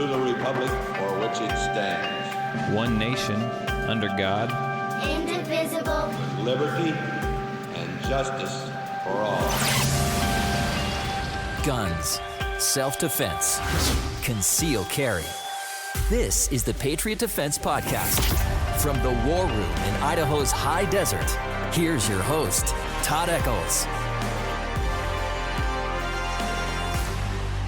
to the republic for which it stands, one nation, under God, indivisible, with liberty and justice for all. Guns, self-defense, concealed carry. This is the Patriot Defense Podcast. From the war room in Idaho's high desert, here's your host, Todd Echols.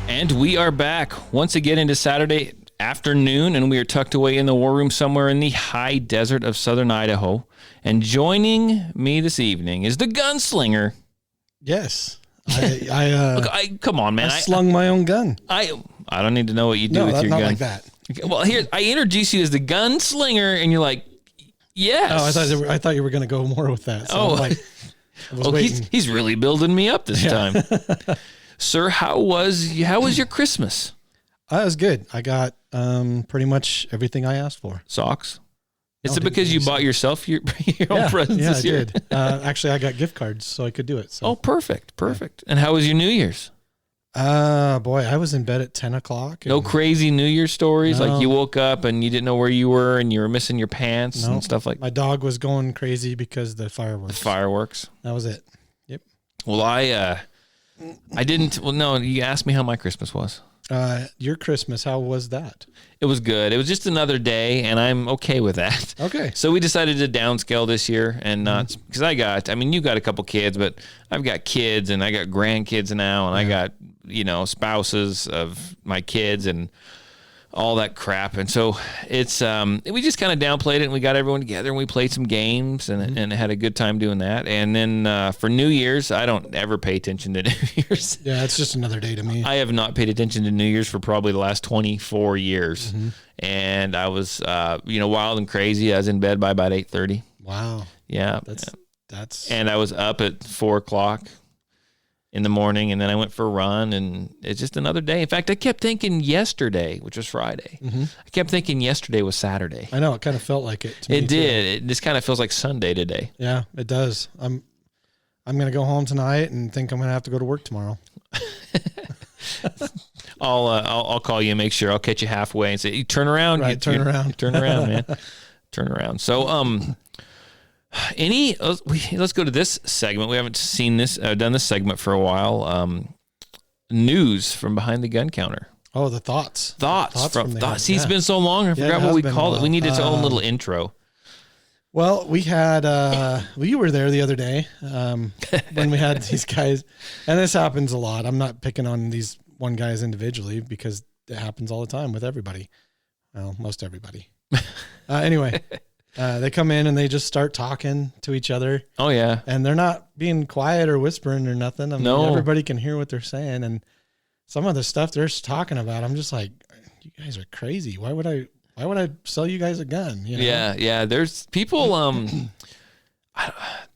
And we are back once again into Saturday afternoon, and we are tucked away in the war room somewhere in the high desert of southern Idaho. And joining me this evening is the gunslinger. Yes. I come on, man. I slung my own gun. I don't need to know what you do with your not gun. like that. Well, here, I introduce you as the gunslinger, and you're like, yes. Oh, I thought you were going to go more with that. So I was waiting. He's really building me up this time. Sir, how was your Christmas? It was good. I got pretty much everything I asked for. Socks? Is it because you bought yourself your own presents this year? Yeah, I did. Actually, I got gift cards, so I could do it. So. Oh, perfect. Yeah. And how was your New Year's? Boy, I was in bed at 10 o'clock. No crazy New Year's stories? No. Like you woke up and you didn't know where you were and you were missing your pants and stuff like that? My dog was going crazy because the fireworks. That was it. Yep. Well, I didn't. Well, no, you asked me how my Christmas was. Your Christmas, how was that? It was good. It was just another day, and I'm okay with that. Okay. So we decided to downscale this year and not, because you got a couple kids, but I've got kids and I got grandkids now, and I got, spouses of my kids and all that crap. And so it's, we just kind of downplayed it, and we got everyone together and we played some games and had a good time doing that. And then for New Year's, I don't ever pay attention to New Year's. Yeah, it's just another day to me. I have not paid attention to New Year's for probably the last 24 years. Mm-hmm. And I was, wild and crazy. I was in bed by about 8:30. Wow. Yeah. That's. And I was up at 4 o'clock in the morning, and then I went for a run, and it's just another day. In fact, I kept thinking yesterday, which was Friday. Mm-hmm. I kept thinking yesterday was Saturday. I know, it kind of felt like it. It did. It just kind of feels like Sunday today. Yeah, it does. I'm going to go home tonight and think I'm going to have to go to work tomorrow. I'll call you and make sure. I'll catch you halfway and say, turn around. Right, turn around. Turn around, man. Turn around. So, let's go to this segment. We haven't done this segment for a while. News from behind the gun counter. Oh, the thoughts. From thoughts. See, it's been so long. I forgot what we called it. We need its own little intro. Well, we had, you were there the other day when we had these guys, and this happens a lot. I'm not picking on these one guys individually because it happens all the time with everybody. Well, most everybody. Anyway. They come in and they just start talking to each other. Oh, yeah. And they're not being quiet or whispering or nothing. I mean, everybody can hear what they're saying. And some of the stuff they're talking about, I'm just like, you guys are crazy. Why would I sell you guys a gun? You know? Yeah. There's people,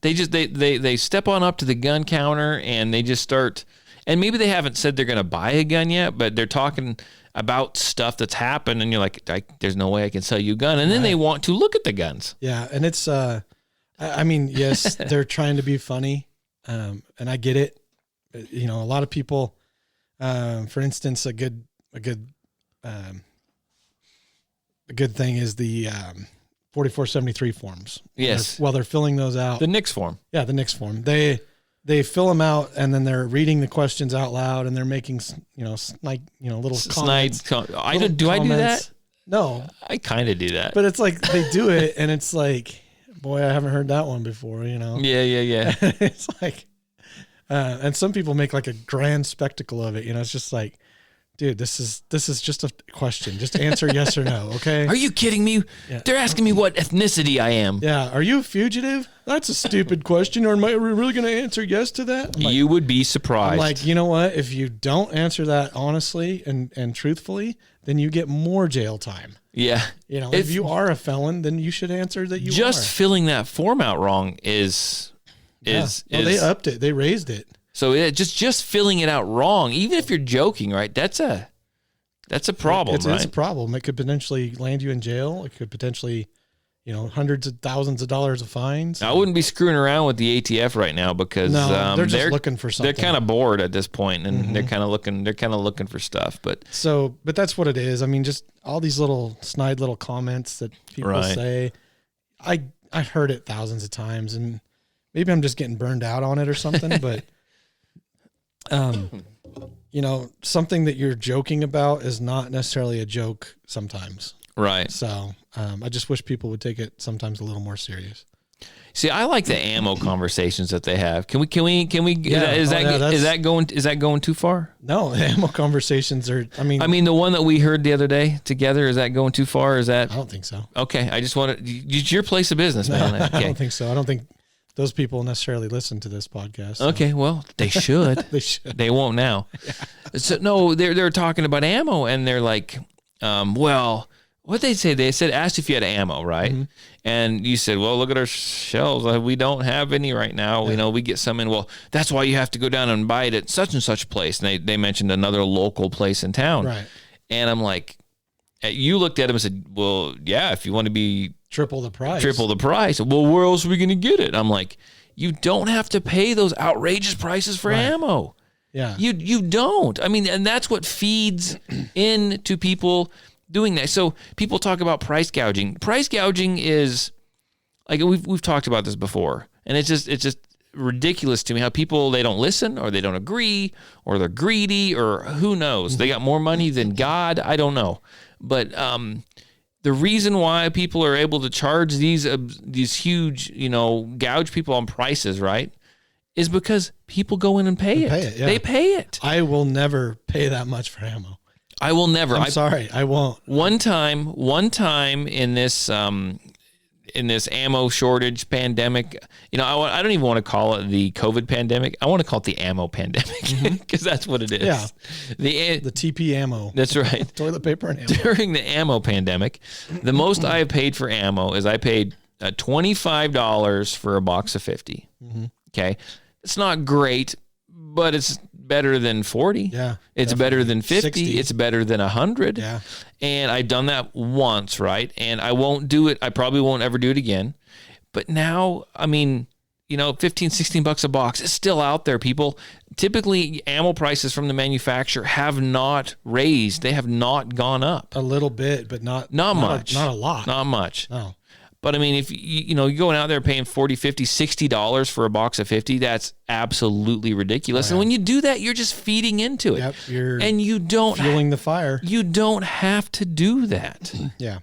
they step on up to the gun counter and they just start, and maybe they haven't said they're going to buy a gun yet, but they're talking about stuff that's happened, and you're like, there's no way I can sell you a gun. And then they want to look at the guns. Yeah, and it's, yes, they're trying to be funny, and I get it. A lot of people, for instance, a good thing is the 4473 forms. Yes. While they're filling those out. The NICS form. Yeah, the NICS form. They fill them out, and then they're reading the questions out loud, and they're making, little comments. Do I do that? No. I kind of do that. But it's like they do it, and it's like, boy, I haven't heard that one before, Yeah. It's like, and some people make like a grand spectacle of it. It's just like, dude, this is just a question. Just answer yes or no, okay? Are you kidding me? Yeah. They're asking me what ethnicity I am. Yeah. Are you a fugitive? That's a stupid question. Or am I really going to answer yes to that? You would be surprised. I'm like, you know what? If you don't answer that honestly and truthfully, then you get more jail time. Yeah. If you are a felon, then you should answer that you just are. Filling that form out wrong is they upped it. They raised it. So just filling it out wrong, even if you're joking, right? That's a problem, right? It's a problem. It could potentially land you in jail. It could potentially, hundreds of thousands of dollars of fines. I wouldn't be screwing around with the ATF right now because they're just looking for something. They're kind of bored at this point, and they're kind of looking for stuff. But that's what it is. I mean, just all these little snide little comments that people say. I've heard it thousands of times, and maybe I'm just getting burned out on it or something. But something that you're joking about is not necessarily a joke sometimes. Right. So I just wish people would take it sometimes a little more serious. See, I like the ammo conversations that they have. Can we? Yeah. Is that going too far? No, the ammo conversations are. I mean, the one that we heard the other day together, is that going too far? Is that? I don't think so. Okay, I just want to. It's your place of business, man. Okay. I don't think so. I don't think those people necessarily listen to this podcast. So. Okay, well, they should. They should. They won't now. Yeah. So no, they're talking about ammo, and they're like, well. What they say? They said, asked if you had ammo, right? Mm-hmm. And you said, well, look at our shelves. We don't have any right now. Yeah. We get some in. Well, that's why you have to go down and buy it at such and such place. And they mentioned another local place in town. Right. And I'm like, you looked at him and said, well, yeah, if you want to be triple the price. Well, where else are we going to get it? I'm like, you don't have to pay those outrageous prices for ammo. Yeah. You don't. I mean, and that's what feeds into people doing that. So people talk about price gouging. Price gouging is like we've talked about this before, and it's just ridiculous to me how people, they don't listen, or they don't agree, or they're greedy, or who knows. They got more money than God. I don't know. But the reason why people are able to charge these huge, gouge people on prices, right, is because people go in and pay it. Yeah. They pay it. I will never pay that much for ammo. I will never. I'm sorry, I won't. One time in this ammo shortage pandemic, I don't even want to call it the COVID pandemic. I want to call it the ammo pandemic because that's what it is. Yeah, the TP ammo. That's right. Toilet paper and ammo. During the ammo pandemic, the most I have paid for ammo is I paid $25 for a box of 50. Mm-hmm. Okay, it's not great, but it's better than 40. Yeah. It's better than 50. 60. It's better than 100. Yeah. And I've done that once, right? And I won't do it. I probably won't ever do it again. But now, I mean, $15-16 a box is still out there, people. Typically, ammo prices from the manufacturer have not raised. They have not gone up. A little bit, but not much. Not a lot. Not much. No. But I mean, if you're going out there paying $40, $50, $60 for a box of 50, that's absolutely ridiculous. And when you do that, you're just feeding into it. Yep, and you don't fueling the fire. You don't have to do that. Yeah.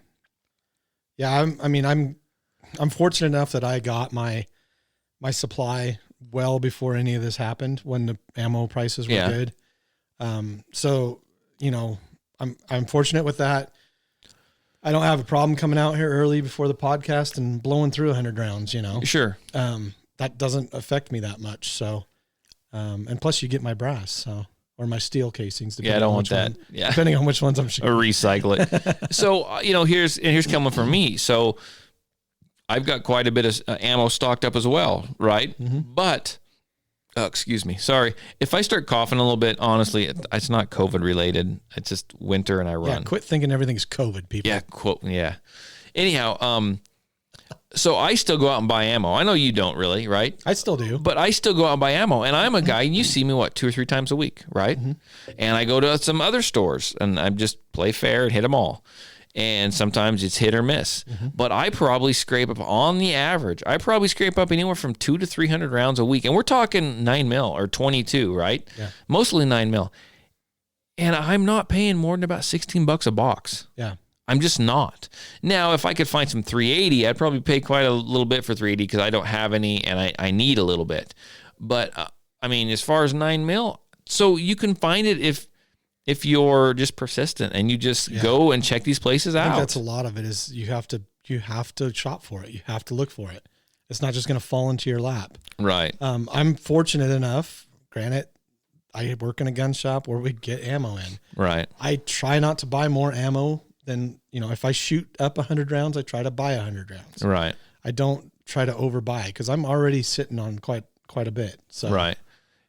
Yeah, I'm fortunate enough that I got my supply well before any of this happened, when the ammo prices were good. So, I'm fortunate with that. I don't have a problem coming out here early before the podcast and blowing through 100 rounds, Sure. That doesn't affect me that much. So, and plus you get my brass, or my steel casings. Yeah, I don't want that. Yeah. Depending on which ones I'm shooting. Or recycle it. So, here's coming from me. So I've got quite a bit of ammo stocked up as well, right? Mm-hmm. But, excuse me, sorry. If I start coughing a little bit, honestly, it's not COVID related. It's just winter and I run. Yeah, quit thinking everything's COVID, people. Yeah. Anyhow, so I still go out and buy ammo. I know you don't really, right? I still do. But I still go out and buy ammo. And I'm a guy, and you see me, 2 or 3 times a week, right? Mm-hmm. And I go to some other stores, and I just play fair and hit them all. And sometimes it's hit or miss. Mm-hmm. But I probably scrape up, on the average, anywhere from 200 to 300 rounds a week. And we're talking 9mm or 22, right? Yeah. Mostly 9mm. And I'm not paying more than about $16 a box. Yeah. I'm just not. Now, if I could find some 380, I'd probably pay quite a little bit for 380 because I don't have any and I need a little bit. But, as far as 9mm, so you can find it if you're just persistent and you just go and check these places out. I think that's a lot of it is you have to shop for it. You have to look for it. It's not just going to fall into your lap. Right. I'm fortunate enough, granted, I work in a gun shop where we get ammo in. Right. I try not to buy more ammo than, if I shoot up 100 rounds, I try to buy 100 rounds. Right. I don't try to overbuy because I'm already sitting on quite a bit. So right.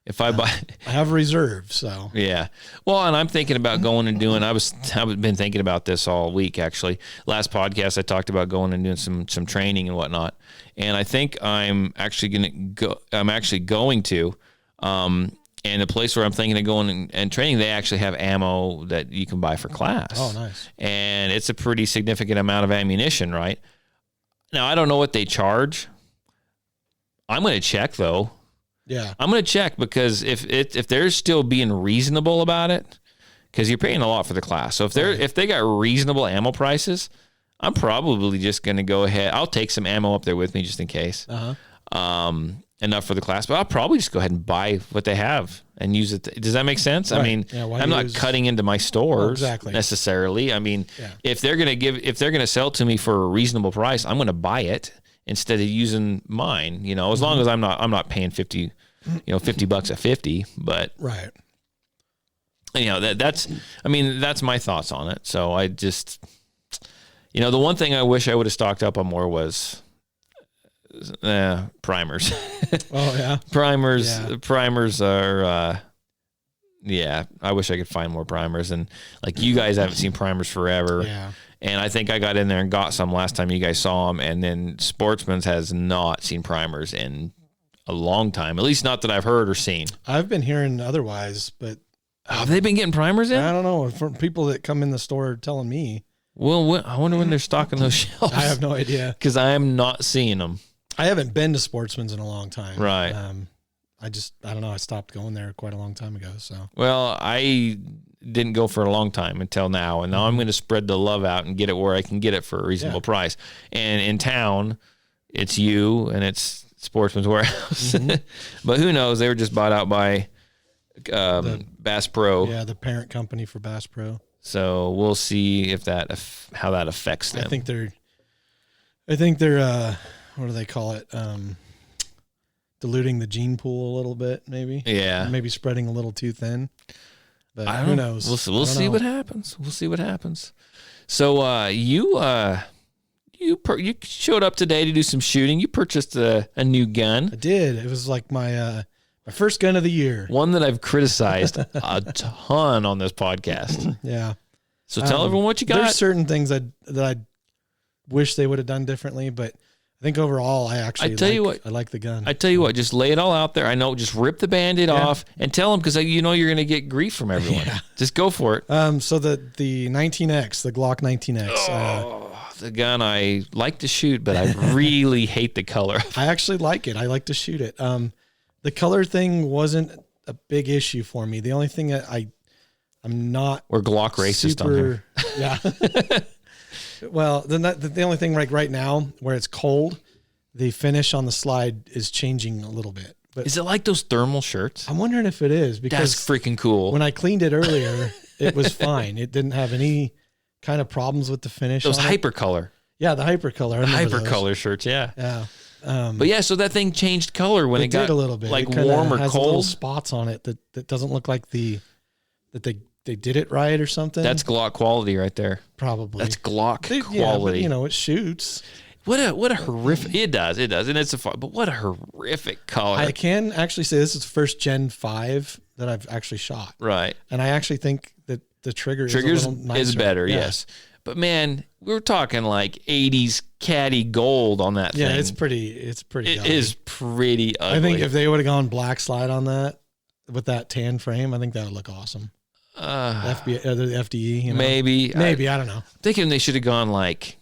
If I buy, I have reserve, so yeah. Well, and I'm thinking about going and doing. I've been thinking about this all week. Actually, last podcast I talked about going and doing some training and whatnot. And I think I'm actually going to. And the place where I'm thinking of going and training, they actually have ammo that you can buy for class. Oh, nice. And it's a pretty significant amount of ammunition, right? Now, I don't know what they charge. I'm going to check, though. Yeah. I'm going to check because if they're still being reasonable about it, because you're paying a lot for the class. So if they got reasonable ammo prices, I'm probably just going to go ahead. I'll take some ammo up there with me just in case. Enough for the class, but I'll probably just go ahead and buy what they have and use it. Does that make sense? Right. I mean, I'm not cutting into my stores necessarily. I mean, if they're going to sell to me for a reasonable price, I'm going to buy it instead of using mine, you know, as long as I'm not paying $50 a 50, but right. You know, that's my thoughts on it. So I just, you know, the one thing I wish I would have stocked up on more was primers. Oh yeah. Primers are I wish I could find more primers, and like you guys haven't seen primers forever. Yeah. And I think I got in there and got some last time you guys saw them, and then Sportsman's has not seen primers in a long time, at least not that I've heard or seen. I've been hearing otherwise, but have they been getting primers in? I don't know. From people that come in the store telling me. Well, I wonder when they're stocking those shelves. I have no idea, because I am not seeing them. I haven't been to Sportsman's in a long time. Right. I don't know. I stopped going there quite a long time ago. So. Well, I didn't go for a long time until now, and now I'm going to spread the love out and get it where I can get it for a reasonable price. And in town, it's you and it's Sportsman's Warehouse. But who knows? They were just bought out by Bass Pro. Yeah, the parent company for Bass Pro. So we'll see if how that affects them. I think they're what do they call it? Diluting the gene pool a little bit, maybe. Yeah. Maybe spreading a little too thin. But I don't who know. knows? We'll see what happens. We'll see what happens. So you showed up today to do some shooting. You purchased a new gun. I did. It was like my first gun of the year. One that I've criticized a ton on this podcast. Yeah. So tell everyone what you got. There's certain things that I wish they would have done differently, but I think overall I like the gun. I tell you what, just lay it all out there. I know, just rip the Band-Aid off and tell them, because you know you're going to get grief from everyone. Yeah. Just go for it. So the 19X, the Glock 19X. The gun I like to shoot, but I really hate the color. I actually like it. I like to shoot it. The color thing wasn't a big issue for me. The only thing that I'm not. We're Glock racist on here. Yeah. Well, the only thing right now where it's cold, the finish on the slide is changing a little bit. But is it like those thermal shirts? I'm wondering if it is, because that's freaking cool. When I cleaned it earlier, it was fine. It didn't have any kind of problems with the finish. Those hypercolor. Yeah, the hypercolor. Hypercolor shirts. Yeah. Yeah. But yeah, so that thing changed color when it got a little bit, like warm or has cold. Little spots on it that doesn't look like they did it right or something. That's Glock quality right there. Probably. That's Glock quality. Yeah, but, you know, it shoots. What a horrific. It does, and it's but what a horrific color. I can actually say this is the first Gen 5 that I've actually shot. Right. And I actually think that the triggers is better. Yeah. Yes. But man, we're talking like 80s caddy gold on that thing. Yeah, it's pretty. It is pretty ugly. I think if they would have gone black slide on that with that tan frame, I think that would look awesome. The FDE, you know? Maybe I don't know. I'm thinking they should have gone like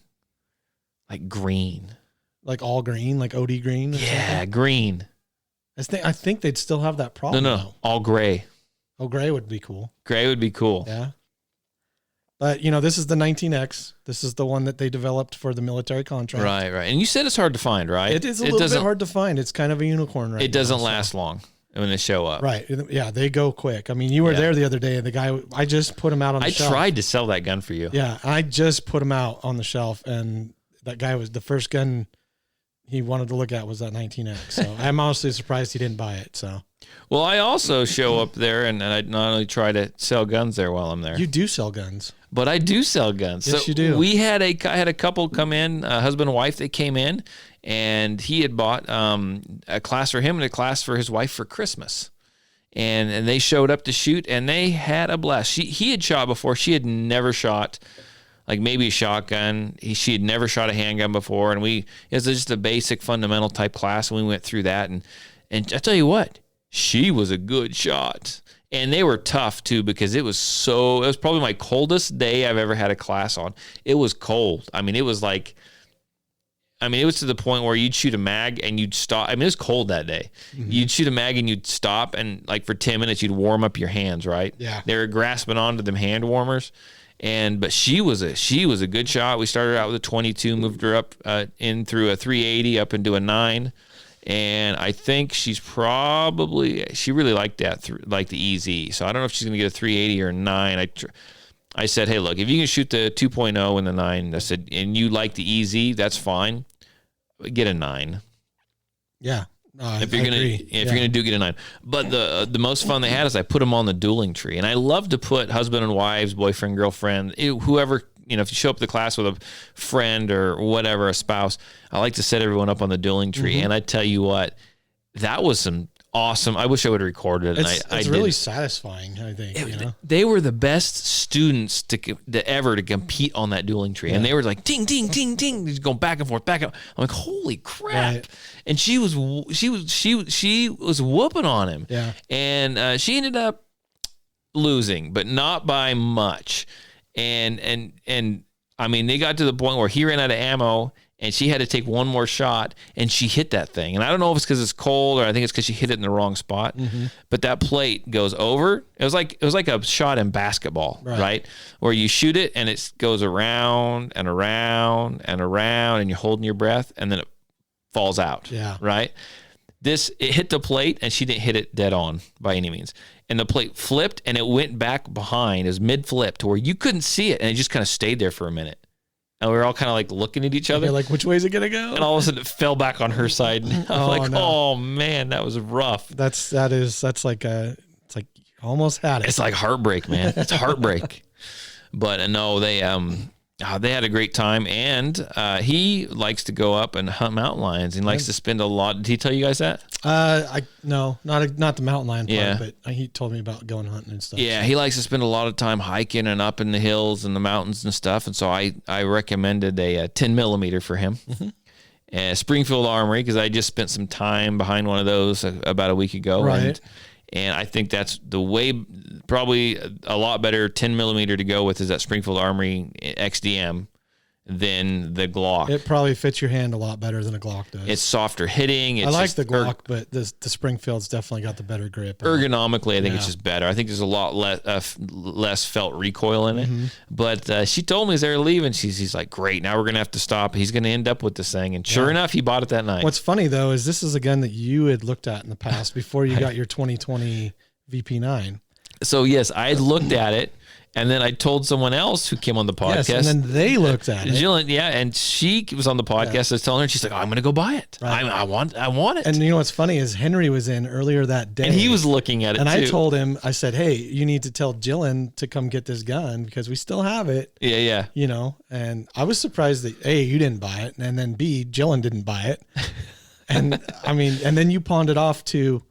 green, like all green, like OD green. Yeah, green. I think they'd still have that problem. No, though. all gray. Oh, gray would be cool. Gray would be cool. Yeah. But, you know, this is the 19X. This is the one that they developed for the military contract. Right. And you said it's hard to find, right? It is a little bit hard to find. It's kind of a unicorn right now. It doesn't last long when they show up. Right. Yeah, they go quick. I mean, you were there the other day, and the guy, I just put him out on the shelf. I tried to sell that gun for you. Yeah, I just put him out on the shelf, and that guy was the first gun he wanted to look at was that 19X. So I'm honestly surprised he didn't buy it. So. Well, I also show up there, and I not only try to sell guns there while I'm there. You do sell guns. But I do sell guns. Yes, so you do. I had a couple come in, a husband and wife. They came in, and he had bought a class for him and a class for his wife for Christmas. and they showed up to shoot, and they had a blast. He had shot before. She had never shot, like maybe a shotgun. She had never shot a handgun before, and it was just a basic fundamental type class, and we went through that. And I tell you what, she was a good shot. And they were tough too, because it was probably my coldest day I've ever had a class on. It was cold. I mean, it was to the point where you'd shoot a mag and you'd stop. I mean, it was cold that day. Mm-hmm. You'd shoot a mag and you'd stop, and like for 10 minutes, you'd warm up your hands, right? Yeah. They were grasping onto them hand warmers. But she was a good shot. We started out with a 22, moved her up in through a 380 up into a 9. And I think she really liked that, like the EZ. So I don't know if she's going to get a 380 or a 9. I said, hey, look, if you can shoot the 2.0 and the 9, I said, and you like the EZ, that's fine. Get a 9. Yeah. If you're gonna get a 9. But the most fun they had is I put them on the dueling tree, and I love to put husband and wives, boyfriend, girlfriend, whoever. If you show up to the class with a friend or whatever, a spouse, I like to set everyone up on the dueling tree. Mm-hmm. And I tell you what, that was some awesome. I wish I would have recorded it. It's really sassifying, I think. They were the best students ever to compete on that dueling tree. Yeah. And they were like, ding, ding, ding, ding, just going back and forth, back up. I'm like, holy crap. Right. And she was whooping on him. Yeah. And she ended up losing, but not by much. And I mean, they got to the point where he ran out of ammo, and she had to take one more shot, and she hit that thing. And I don't know if it's because it's cold, or I think it's because she hit it in the wrong spot. Mm-hmm. But that plate goes over. It was like a shot in basketball, right? Where you shoot it, and it goes around and around and around, and you're holding your breath, and then it falls out. Yeah. Right. It hit the plate, and she didn't hit it dead on by any means. And the plate flipped, and it went back behind. It was mid-flip to where you couldn't see it, and it just kind of stayed there for a minite. And we were all kind of like looking at each other. You're like, which way is it going to go? And all of a sudden, it fell back on her side. Oh, man, that was rough. That's like it's like you almost had it. It's like heartbreak, man. It's heartbreak. But no, they had a great time, and he likes to go up and hunt mountain lions. He likes to spend a lot. Did he tell you guys that? No, not the mountain lion part, Yeah. but he told me about going hunting and stuff. Yeah, he likes to spend a lot of time hiking and up in the hills and the mountains and stuff. And so I recommended a 10 millimeter for him. Mm-hmm. Springfield Armory, because I just spent some time behind one of those about a week ago. Right. And I think that's the way, probably a lot better 10 millimeter to go with is that Springfield Armory XDM than the Glock. It probably fits your hand a lot better than a Glock does. It's softer hitting. I like the Glock, but the Springfield's definitely got the better grip. Ergonomically, I think it's just better. I think there's a lot less felt recoil in it. Mm-hmm. But she told me as they were leaving, he's like, great, now we're going to have to stop. He's going to end up with this thing. And sure enough, he bought it that night. What's funny, though, is this is a gun that you had looked at in the past before you got your 2020 VP9. So, yes, I had looked at it. And then I told someone else who came on the podcast. Yes, and then they looked at it. Jillian, yeah, and she was on the podcast. I was telling her, and she's like, oh, I'm going to go buy it. Right. I want it. And you know what's funny is Henry was in earlier that day. And he was looking at it, and too. I told him, I said, hey, you need to tell Jillian to come get this gun because we still have it. Yeah. You know, and I was surprised that, A, you didn't buy it, and then B, Jillian didn't buy it. And, I mean, and then you pawned it off to,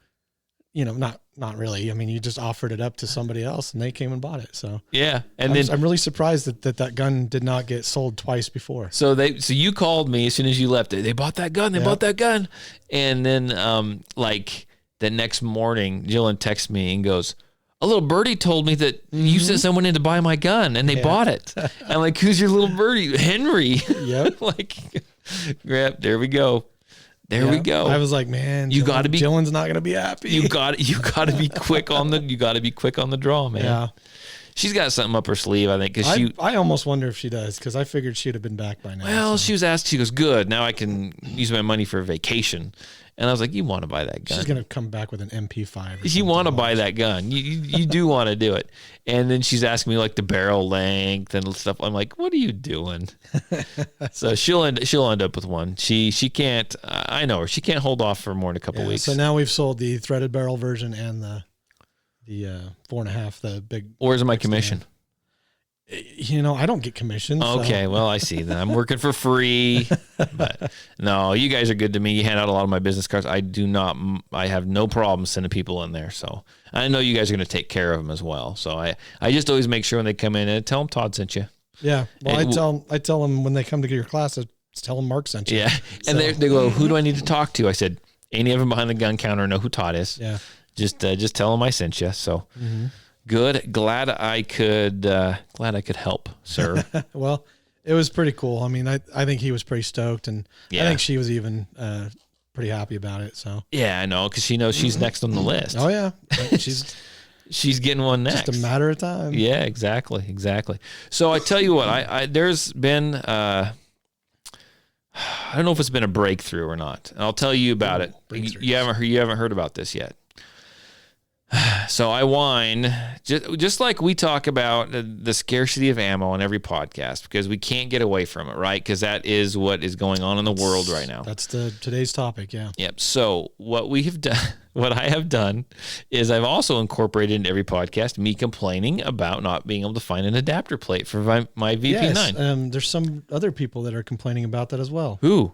you know, not really. I mean, you just offered it up to somebody else, and they came and bought it. So yeah, and I'm really surprised that gun did not get sold twice before. So you called me as soon as you left. They bought that gun. They bought that gun, and then like the next morning, Jillian texts me and goes, "A little birdie told me that you sent someone in to buy my gun, and they bought it." I'm like, "Who's your little birdie, Henry?" Yep. Like, there we go. There we go. I was like, man, you got to be. Jillian's not going to be happy. You got to be quick on the draw, man. Yeah. She's got something up her sleeve, I think. I almost wonder if she does because I figured she'd have been back by now. Well, she was asked. She goes, "Good. Now I can use my money for a vacation." And I was like, "You want to buy that gun?" She's gonna come back with an MP5. You want to buy that gun. You do want to do it. And then she's asking me like the barrel length and stuff. I'm like, "What are you doing?" So she'll end up with one. She can't. I know her. She can't hold off for more than a couple weeks. So now we've sold the threaded barrel version and the 4.5, the big. Where's my commission? I don't get commissions. Okay, well, I see that. I'm working for free. But no, you guys are good to me. You hand out a lot of my business cards. I have no problem sending people in there. So I know you guys are going to take care of them as well. So I just always make sure when they come in and tell them Todd sent you. Yeah. Well, I tell them when they come to your class, tell them Mark sent you. Yeah. So. And they go, who do I need to talk to? I said, any of them behind the gun counter know who Todd is. Yeah. Just tell them I sent you. So good. Glad I could help, sir. Well, it was pretty cool. I mean, I think he was pretty stoked, and I think she was even pretty happy about it. So yeah, I know, because she knows she's next on the list. Oh yeah, she's getting one next. Just a matter of time. Yeah, exactly. So I tell you what, I there's been I don't know if it's been a breakthrough or not. And I'll tell you about it. You haven't heard about this yet. So I whine, just like we talk about the scarcity of ammo on every podcast, because we can't get away from it, right? Because that is what is going on in the world right now. That's today's topic, yeah. Yep. So what I have done is I've also incorporated into every podcast me complaining about not being able to find an adapter plate for my VP9. Yes, there's some other people that are complaining about that as well. Who?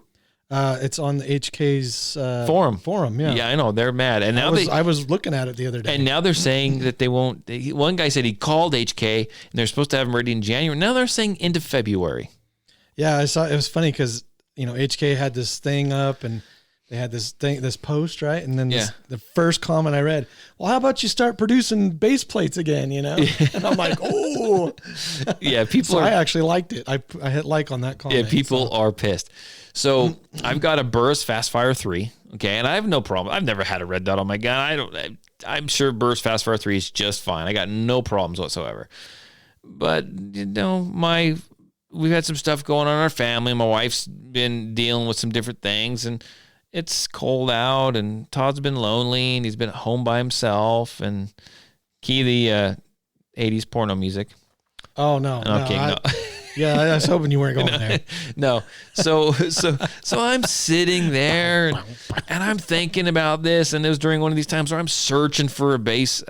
It's on the HK's forum. Yeah. Yeah, I know. They're mad. And now I was looking at it the other day. And now they're saying that they won't. One guy said he called HK and they're supposed to have them ready in January. Now they're saying into February. Yeah, I saw. It was funny because HK had this thing up and they had this post, right? And then the first comment I read, well, how about you start producing base plates again? And I'm like, oh, yeah. People. I actually liked it. I hit like on that comment. Yeah, people are pissed. So I've got a Burris Fastfire 3, okay, and I have no problem. I've never had a red dot on my gun. I'm sure Burris Fastfire 3 is just fine. I got no problems whatsoever. But we've had some stuff going on in our family. My wife's been dealing with some different things, and it's cold out, and Todd's been lonely, and he's been at home by himself, and the 80s porno music. Oh no! Okay, no. Yeah, I was hoping you weren't going there. No. So I'm sitting there and I'm thinking about this, and it was during one of these times where I'm searching for a base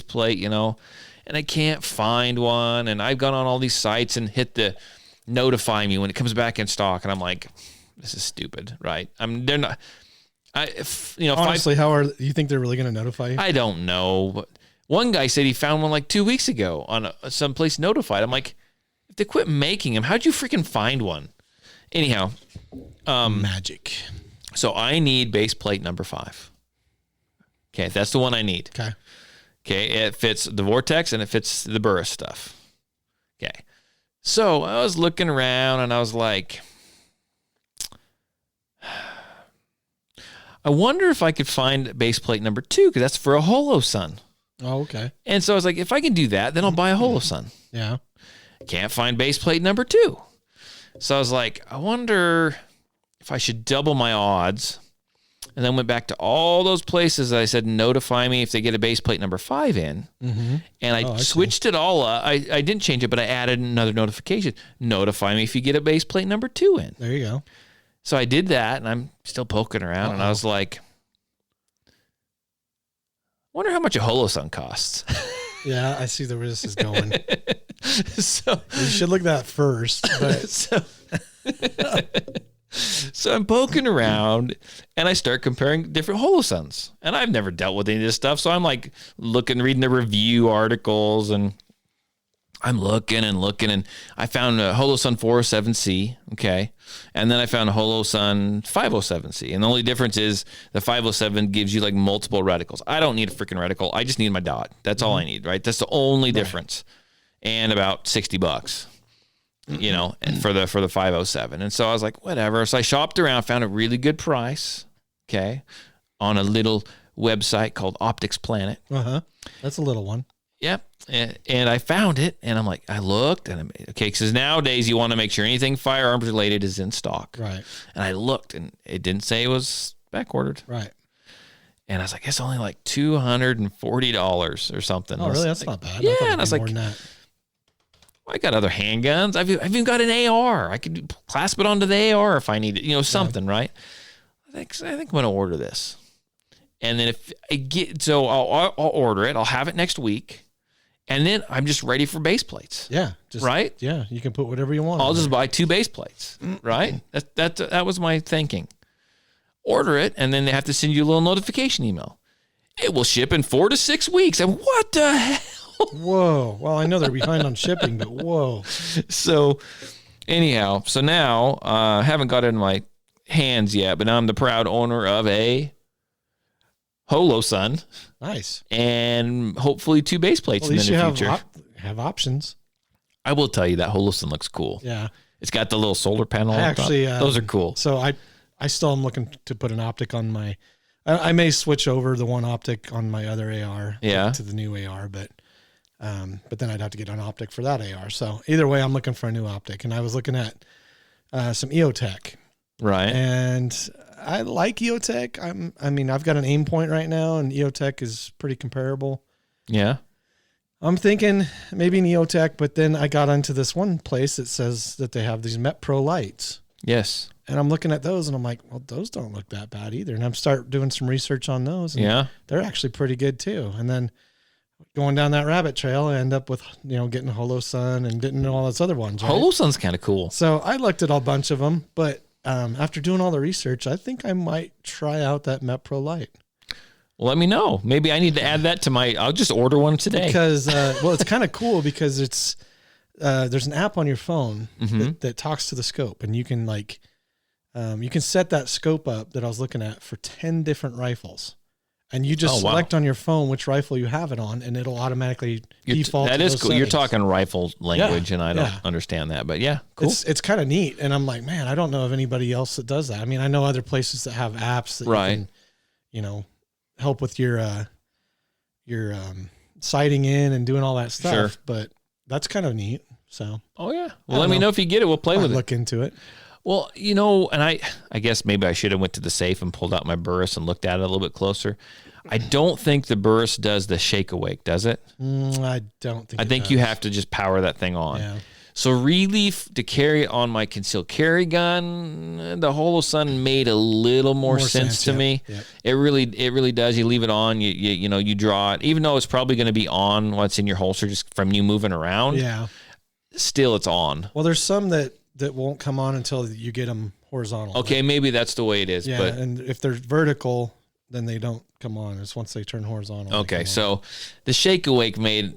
plate, and I can't find one, and I've gone on all these sites and hit the notify me when it comes back in stock, and I'm like, this is stupid, right? They're not. Honestly, how you think they're really going to notify you? I don't know. But one guy said he found one like 2 weeks ago on someplace notified. I'm like, if they quit making them, how'd you freaking find one? Anyhow, magic. So I need base plate number 5. Okay, that's the one I need. Okay, it fits the Vortex and it fits the Burris stuff. Okay, so I was looking around and I was like, I wonder if I could find base plate number 2, because that's for a Holosun. Oh, okay. And so I was like, if I can do that, then I'll buy a Holosun. Yeah. Can't find base plate number 2. So I was like, I wonder if I should double my odds. And then went back to all those places that I said, notify me if they get a base plate number 5 in. Mm-hmm. And I switched it all up. I didn't change it, but I added another notification. Notify me if you get a base plate number 2 in. There you go. So I did that, and I'm still poking around. And I was like, wonder how much a Holosun costs. Yeah, I see where this is going. So you should look at that first. But so I'm poking around, and I start comparing different Holosuns. And I've never dealt with any of this stuff, so I'm like reading the review articles, and I'm looking, and I found a Holosun 407C, okay? And then I found a Holosun 507C. And the only difference is the 507 gives you like multiple reticles. I don't need a freaking reticle. I just need my dot. That's all I need, right? That's the only difference. And about $60, and for the 507. And so I was like, whatever. So I shopped around, found a really good price, okay, on a little website called Optics Planet. Uh-huh. That's a little one. Yep. And I found it, and I'm like, I looked, and because nowadays you want to make sure anything firearms related is in stock. Right. And I looked, and it didn't say it was back ordered. Right. And I was like, it's only like $240 or something. Oh, really? That's not bad. Yeah. And I was like, I got other handguns. I've even got an AR. I could clasp it onto the AR if I need it, something, right? I think I'm going to order this. And then if I get, so I'll order it. I'll have it next week. And then I'm just ready for base plates. Yeah. Right? Yeah. You can put whatever you want. I'll just buy 2 base plates. Right? That was my thinking. Order it, and then they have to send you a little notification email. It will ship in 4 to 6 weeks. And what the hell? Whoa. Well, I know they're behind on shipping, but whoa. So anyhow, so now I haven't got it in my hands yet, but I'm the proud owner of a Holosun. Nice. And hopefully 2 base plates Well, in at the least future. you have options. I will tell you that Holosun looks cool. Yeah. It's got the little solar panel. I on top. actually, those are cool. So I still am looking to put an optic on my, I may switch over the one optic on my other AR to the new AR, but then I'd have to get an optic for that AR. So either way, I'm looking for a new optic, and I was looking at some EOTech. Right. And I like EOTech. I've got an aim point right now, and EOTech is pretty comparable. Yeah. I'm thinking maybe an EOTech, but then I got onto this one place that says that they have these Met Pro lights. Yes. And I'm looking at those, and I'm like, well, those don't look that bad either. And I'm start doing some research on those, and they're actually pretty good too. And then going down that rabbit trail, I end up with getting Holosun and getting all those other ones. Right? Holosun's kind of cool. So I looked at a bunch of them, but after doing all the research, I think I might try out that Met Pro light. Well, let me know. Maybe I need to add that to I'll just order one today. Because, it's kind of cool because it's, there's an app on your phone that talks to the scope, and you can you can set that scope up that I was looking at for 10 different rifles. And you just select on your phone which rifle you have it on, and it'll automatically default. That to is those cool. settings. You're talking rifle language, and I don't understand that, but yeah, cool. It's kind of neat, and I'm like, man, I don't know of anybody else that does that. I mean, I know other places that have apps that you can, help with your sighting in and doing all that stuff. But that's kind of neat. So, well, let me know if you get it. We'll play with it. Look into it. Well, and I guess maybe I should have went to the safe and pulled out my Burris and looked at it a little bit closer. I don't think the Burris does the shake awake, does it? I don't think. I think you have to just power that thing on. Yeah. So really, to carry it on my concealed carry gun, the Holosun made a little more sense to me. Yep. It really does. You leave it on, you draw it, even though it's probably going to be on while it's in your holster just from you moving around. Yeah. Still, it's on. Well, there's some that won't come on until you get them horizontal. Okay, maybe that's the way it is. Yeah, but and if they're vertical, then they don't come on. It's once they turn horizontal. Okay, so the shake awake made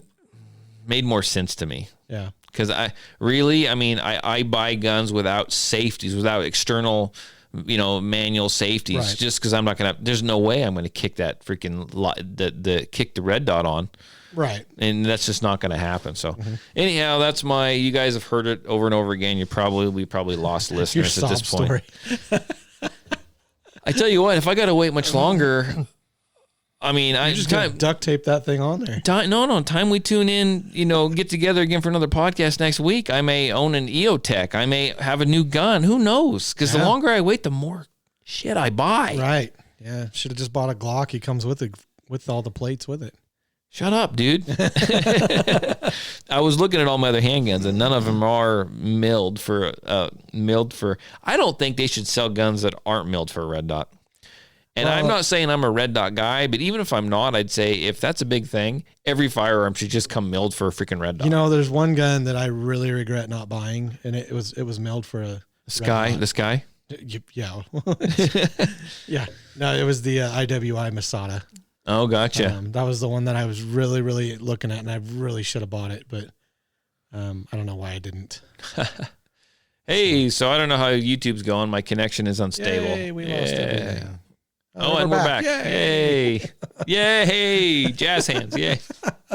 more sense to me. Yeah. Because I buy guns without safeties, without external, manual safeties, just because I'm not going to, there's no way I'm going to kick that freaking, kick the red dot on. Right. And that's just not going to happen. So anyhow, that's you guys have heard it over and over again. We probably lost listeners at this point. Story. I tell you what, if I got to wait much longer, You're just gonna duct tape that thing on there. Time we tune in, get together again for another podcast next week. I may own an EOTech. I may have a new gun. Who knows? Because the longer I wait, the more shit I buy. Right. Yeah. Should have just bought a Glock. He comes with all the plates with it. Shut up, dude. I was looking at all my other handguns, and none of them are milled for. I don't think they should sell guns that aren't milled for a red dot. And I'm not saying I'm a red dot guy, but even if I'm not, I'd say if that's a big thing, every firearm should just come milled for a freaking red dot. There's one gun that I really regret not buying, and it was milled for a Sky. The Sky. Yeah. Yeah. No, it was the IWI Masada. Oh, gotcha. That was the one that I was really, really looking at, and I really should have bought it, but I don't know why I didn't. Hey, so I don't know how YouTube's going. My connection is unstable. Yay, we lost everything. Oh, and we're back. Yay. Yay. Jazz hands. Yay.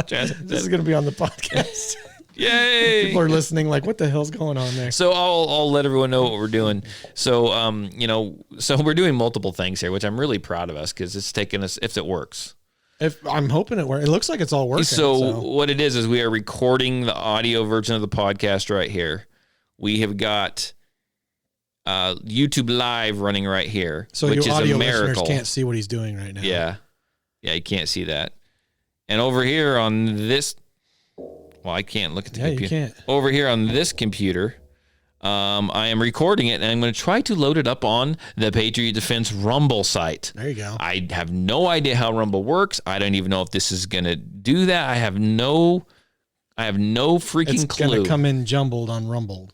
Jazz hands. This is going to be on the podcast. Yay. People are listening like, what the hell's going on there? So I'll let everyone know what we're doing. So, so we're doing multiple things here, which I'm really proud of us because it's taken us, if it works. If I'm hoping it works. It looks like it's all working. So what it is we are recording the audio version of the podcast right here. We have got YouTube Live running right here, so which your is audio a miracle. listeners can't see what he's doing right now. Yeah, you can't see that. And over here on this, well, I can't look at the computer. You can't. Over here on this computer, I am recording it, and I'm going to try to load it up on the Patriot Defense Rumble site. There you go. I have no idea how Rumble works. I don't even know if this is going to do that. I have no I have no freaking It's clue. going to come in jumbled on Rumble.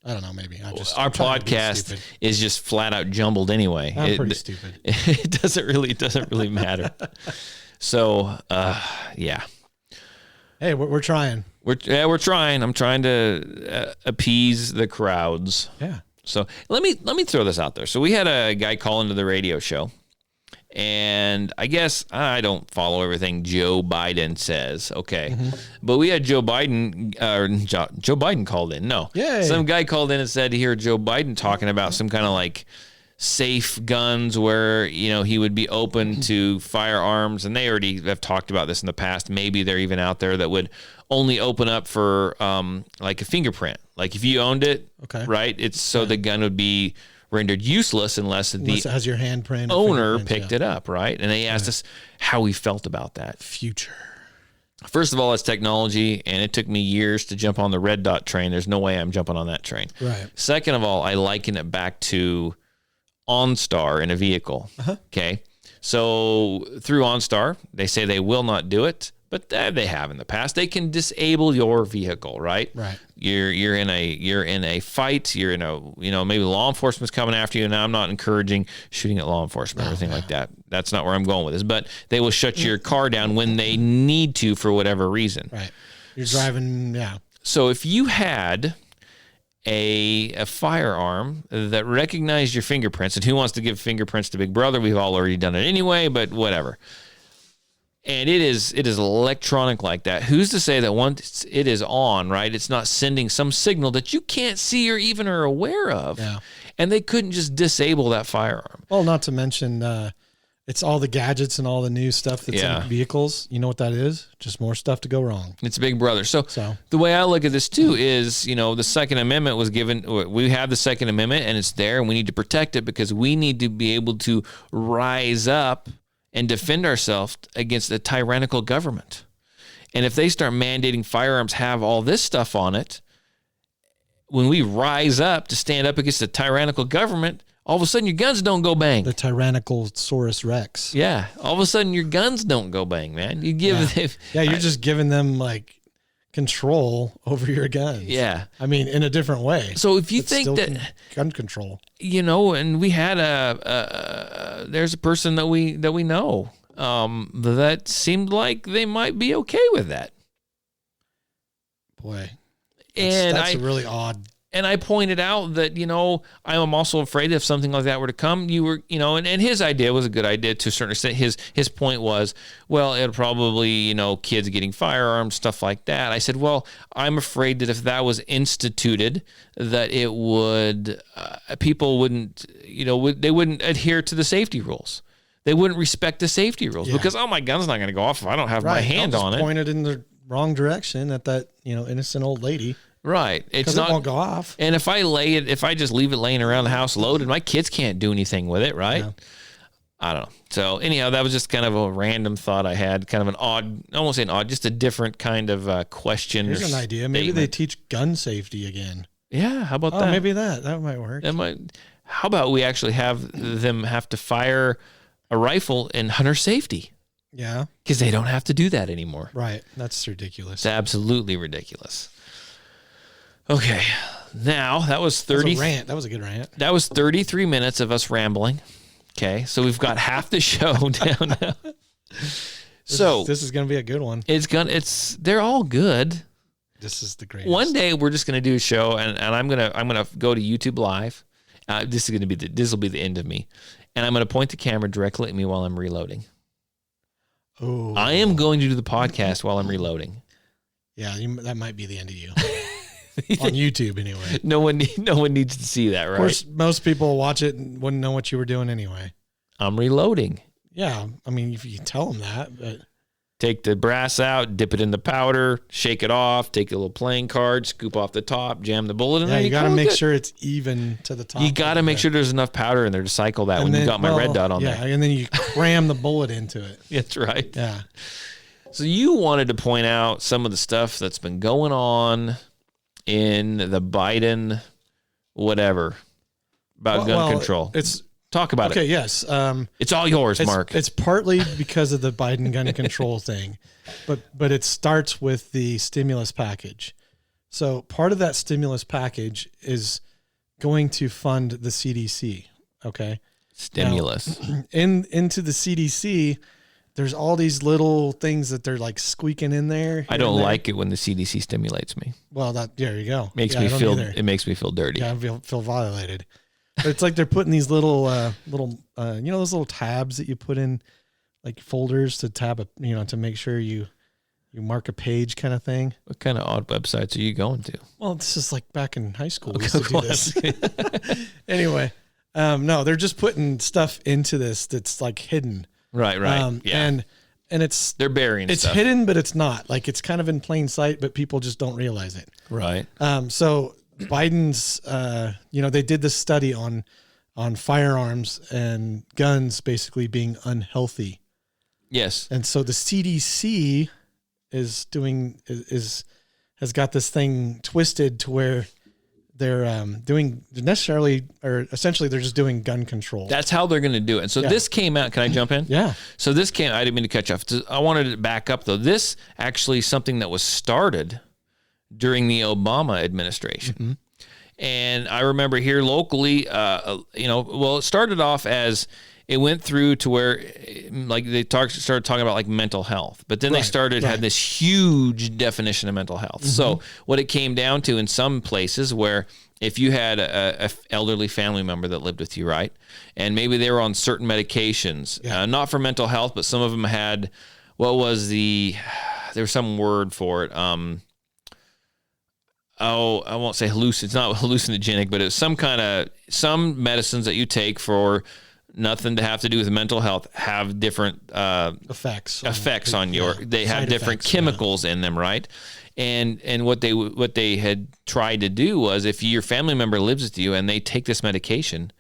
I don't know. Maybe Our I'm trying to be podcast stupid. is just flat out jumbled anyway. I'm pretty stupid. It doesn't really matter. So, yeah. Hey, we're trying. We're trying. I'm trying to appease the crowds. Yeah. So let me throw this out there. So we had a guy call into the radio show, and I guess I don't follow everything Joe Biden says. Okay, but we had Joe Biden called in. No, Yay. Some guy called in and said to hear Joe Biden talking about some kind of like safe guns where, you know, he would be open to firearms, and they already have talked about this in the past. Maybe they're even out there that would only open up for like a fingerprint. Like if you owned it, Okay. right? It's so the gun would be rendered useless unless Unless it has your handprint. or owner fingerprints, picked yeah. it up, right? And they asked us how we felt about that. Future. First of all, it's technology, and it took me years to jump on the red dot train. There's no way I'm jumping on that train. Right. Second of all, I liken it back to OnStar in a vehicle. Okay. So through OnStar, they say they will not do it, but they have in the past. They can disable your vehicle, right? Right. You're in a fight. You're in a, you know, maybe law enforcement's coming after you. Now I'm not encouraging shooting at law enforcement or anything like that. That's not where I'm going with this. But they will shut your car down when they need to for whatever reason. Right. You're driving. Yeah. So if you had a firearm that recognized your fingerprints, and who wants to give fingerprints to Big Brother? We've all already done it anyway, but whatever. And it is electronic like that. Who's to say that once it is on, right, it's not sending some signal that you can't see or even are aware of? Yeah. And they couldn't just disable that firearm. Well, not to mention, it's all the gadgets and all the new stuff that's Yeah. in vehicles. You know what that is? Just more stuff to go wrong. It's Big Brother. So So. the way I look at this too is, you know, the Second Amendment was given. We have the Second Amendment, and it's there, and we need to protect it because we need to be able to rise up and defend ourselves against a tyrannical government. And if they start mandating firearms have all this stuff on it, when we rise up to stand up against a tyrannical government, all of a sudden your guns don't go bang. The Tyrannosaurus Rex. Yeah, all of a sudden your guns don't go bang, man. You give them, Yeah, you're just giving them like control over your guns. yeah. I mean, in a different way. So if you It's think still that, gun control. you know, and we had there's a person that we know that seemed like they might be okay with that. Boy, And that's a really odd. And I pointed out that, you know, I am also afraid if something like that were to come, you were, you know, and his idea was a good idea to a certain extent. His point was, well, it'll probably, you know, kids getting firearms, stuff like that. I said, well, I'm afraid that if that was instituted, that it would, people wouldn't, you know, they wouldn't adhere to the safety rules. They wouldn't respect the safety rules because, oh, my gun's not going to go off if I don't have my hand I'll just on it. Pointed in the wrong direction at that, you know, innocent old lady. Right. It's Because not it won't go off. And if I just leave it laying around the house loaded, my kids can't do anything with it, right? Yeah. I don't know. So anyhow, that was just kind of a random thought I had, kind of an odd, I won't say an odd, just a different kind of question. Here's an idea. Maybe they statement. teach gun safety again. Yeah, how about Oh, that? maybe that might work. How about we actually have them have to fire a rifle in hunter safety? Yeah. Because they don't have to do that anymore. Right. That's ridiculous. It's absolutely ridiculous. Okay, now that was That was 30. a rant. That was a good rant. That was 33 minutes of us rambling. Okay, so we've got half the show down now. So This is going to be a good one. they're all good. This is the greatest. One day we're just gonna do a show, and I'm gonna go to YouTube Live. This will be the end of me, and I'm gonna point the camera directly at me while I'm reloading. Oh, I am going to do the podcast while I'm reloading. yeah, that might be the end of you. On YouTube, anyway. No one needs to see that, right? Of course, most people watch it and wouldn't know what you were doing anyway. I'm reloading. Yeah, I mean, if you tell them that, but Take the brass out, dip it in the powder, shake it off, take a little playing card, scoop off the top, jam the bullet in yeah, there. you got to call it make good. sure it's even to the top. You got to make sure there's enough powder in there to cycle that when you got my red dot on yeah, there. and then you cram the bullet into it. That's right. Yeah. So you wanted to point out some of the stuff that's been going on in the Biden whatever about gun control. It's Talk about Okay, it. yes. It's all yours, Mark. It's partly because of the Biden gun control thing, but it starts with the stimulus package. So part of that stimulus package is going to fund the CDC. Okay. Stimulus. Now, into the CDC, there's all these little things that they're like squeaking in there. I don't like it when the CDC stimulates me. Well, there you go. Makes Yeah, me I don't feel. either. It makes me feel dirty. Yeah, I feel violated. But it's like they're putting these little those little tabs that you put in like folders to to make sure you mark a page kind of thing. What kind of odd websites are you going to? Well, it's just like back in high school we used to do this. Anyway, no, they're just putting stuff into this that's like hidden. Right. Yeah. And it's They're burying it's stuff. hidden, but it's not. Like it's kind of in plain sight, but people just don't realize it. Right. So Biden's, they did this study on firearms and guns basically being unhealthy. Yes. And so the CDC has got this thing twisted to where they're essentially they're just doing gun control. That's how they're going to do it. And so this came out. Can I jump in? Yeah. So this came. I didn't mean to cut you off. I wanted to back up though. This actually something that was started during the Obama administration. Mm-hmm. And I remember here locally, it started off as it went through to where like they started talking about like mental health, but then they had this huge definition of mental health. Mm-hmm. So what it came down to in some places where if you had a elderly family member that lived with you, right, and maybe they were on certain medications, not for mental health, but some of them had, there was some word for it. I won't say it's not hallucinogenic, but it's some medicines that you take for nothing to have to do with mental health have different effects on they have different chemicals in them, right? And what they had tried to do was if your family member lives with you and they take this medication,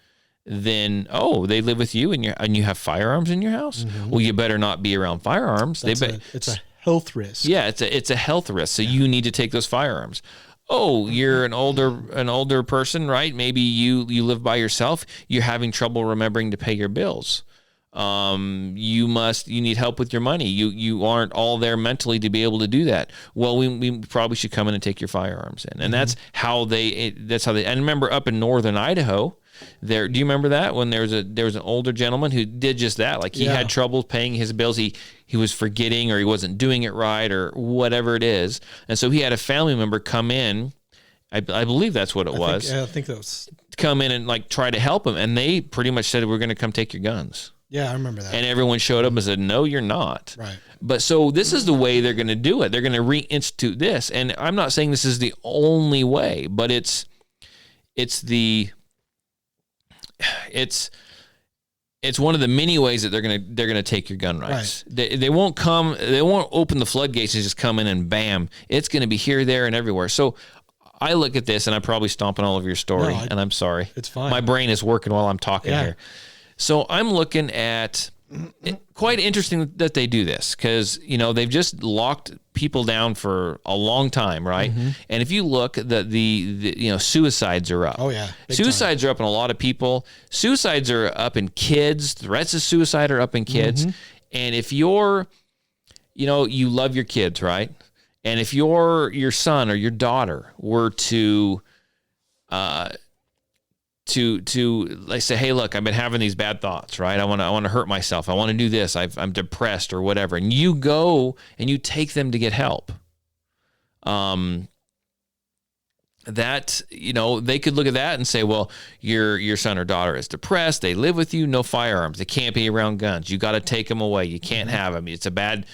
then they live with you and you have firearms in your house. Mm-hmm. Well, you better not be around firearms. It's a health risk. Yeah, it's a health risk. So you need to take those firearms. Oh, you're an older person, right? Maybe you live by yourself. You're having trouble remembering to pay your bills. You need help with your money. You aren't all there mentally to be able to do that. Well, we probably should come in and take your firearms in. And that's how they, and remember up in northern Idaho, do you remember that when there was an older gentleman who did just that? Like he had trouble paying his bills. He was forgetting or he wasn't doing it right or whatever it is. And so he had a family member come in. I believe that's what it was. I think that was come in and like try to help him. And they pretty much said, we're going to come take your guns. Yeah, I remember that. And everyone showed up and said, no, you're not. Right. But so this is the way they're going to do it. They're going to reinstitute this. And I'm not saying this is the only way, but it's one of the many ways that they're gonna take your gun rights. Right. They won't open the floodgates and just come in and bam. It's gonna be here, there, and everywhere. So I look at this and I'm probably stomping all over your story, and I'm sorry. It's fine. My brain is working while I'm talking here. So I'm looking at quite interesting that they do this because they've just locked people down for a long time, right? Mm-hmm. And if you look, the suicides are up. Oh yeah, suicides are up in a lot of people. Suicides are up in kids. Threats of suicide are up in kids. Mm-hmm. And if you're, you love your kids, right? And if your son or your daughter were to like say, hey, look, I've been having these bad thoughts, right? I want to hurt myself. I want to do this. I'm depressed or whatever. And you go and you take them to get help. That, they could look at that and say, well, your son or daughter is depressed. They live with you, no firearms. They can't be around guns. You got to take them away. You can't have them. It's a bad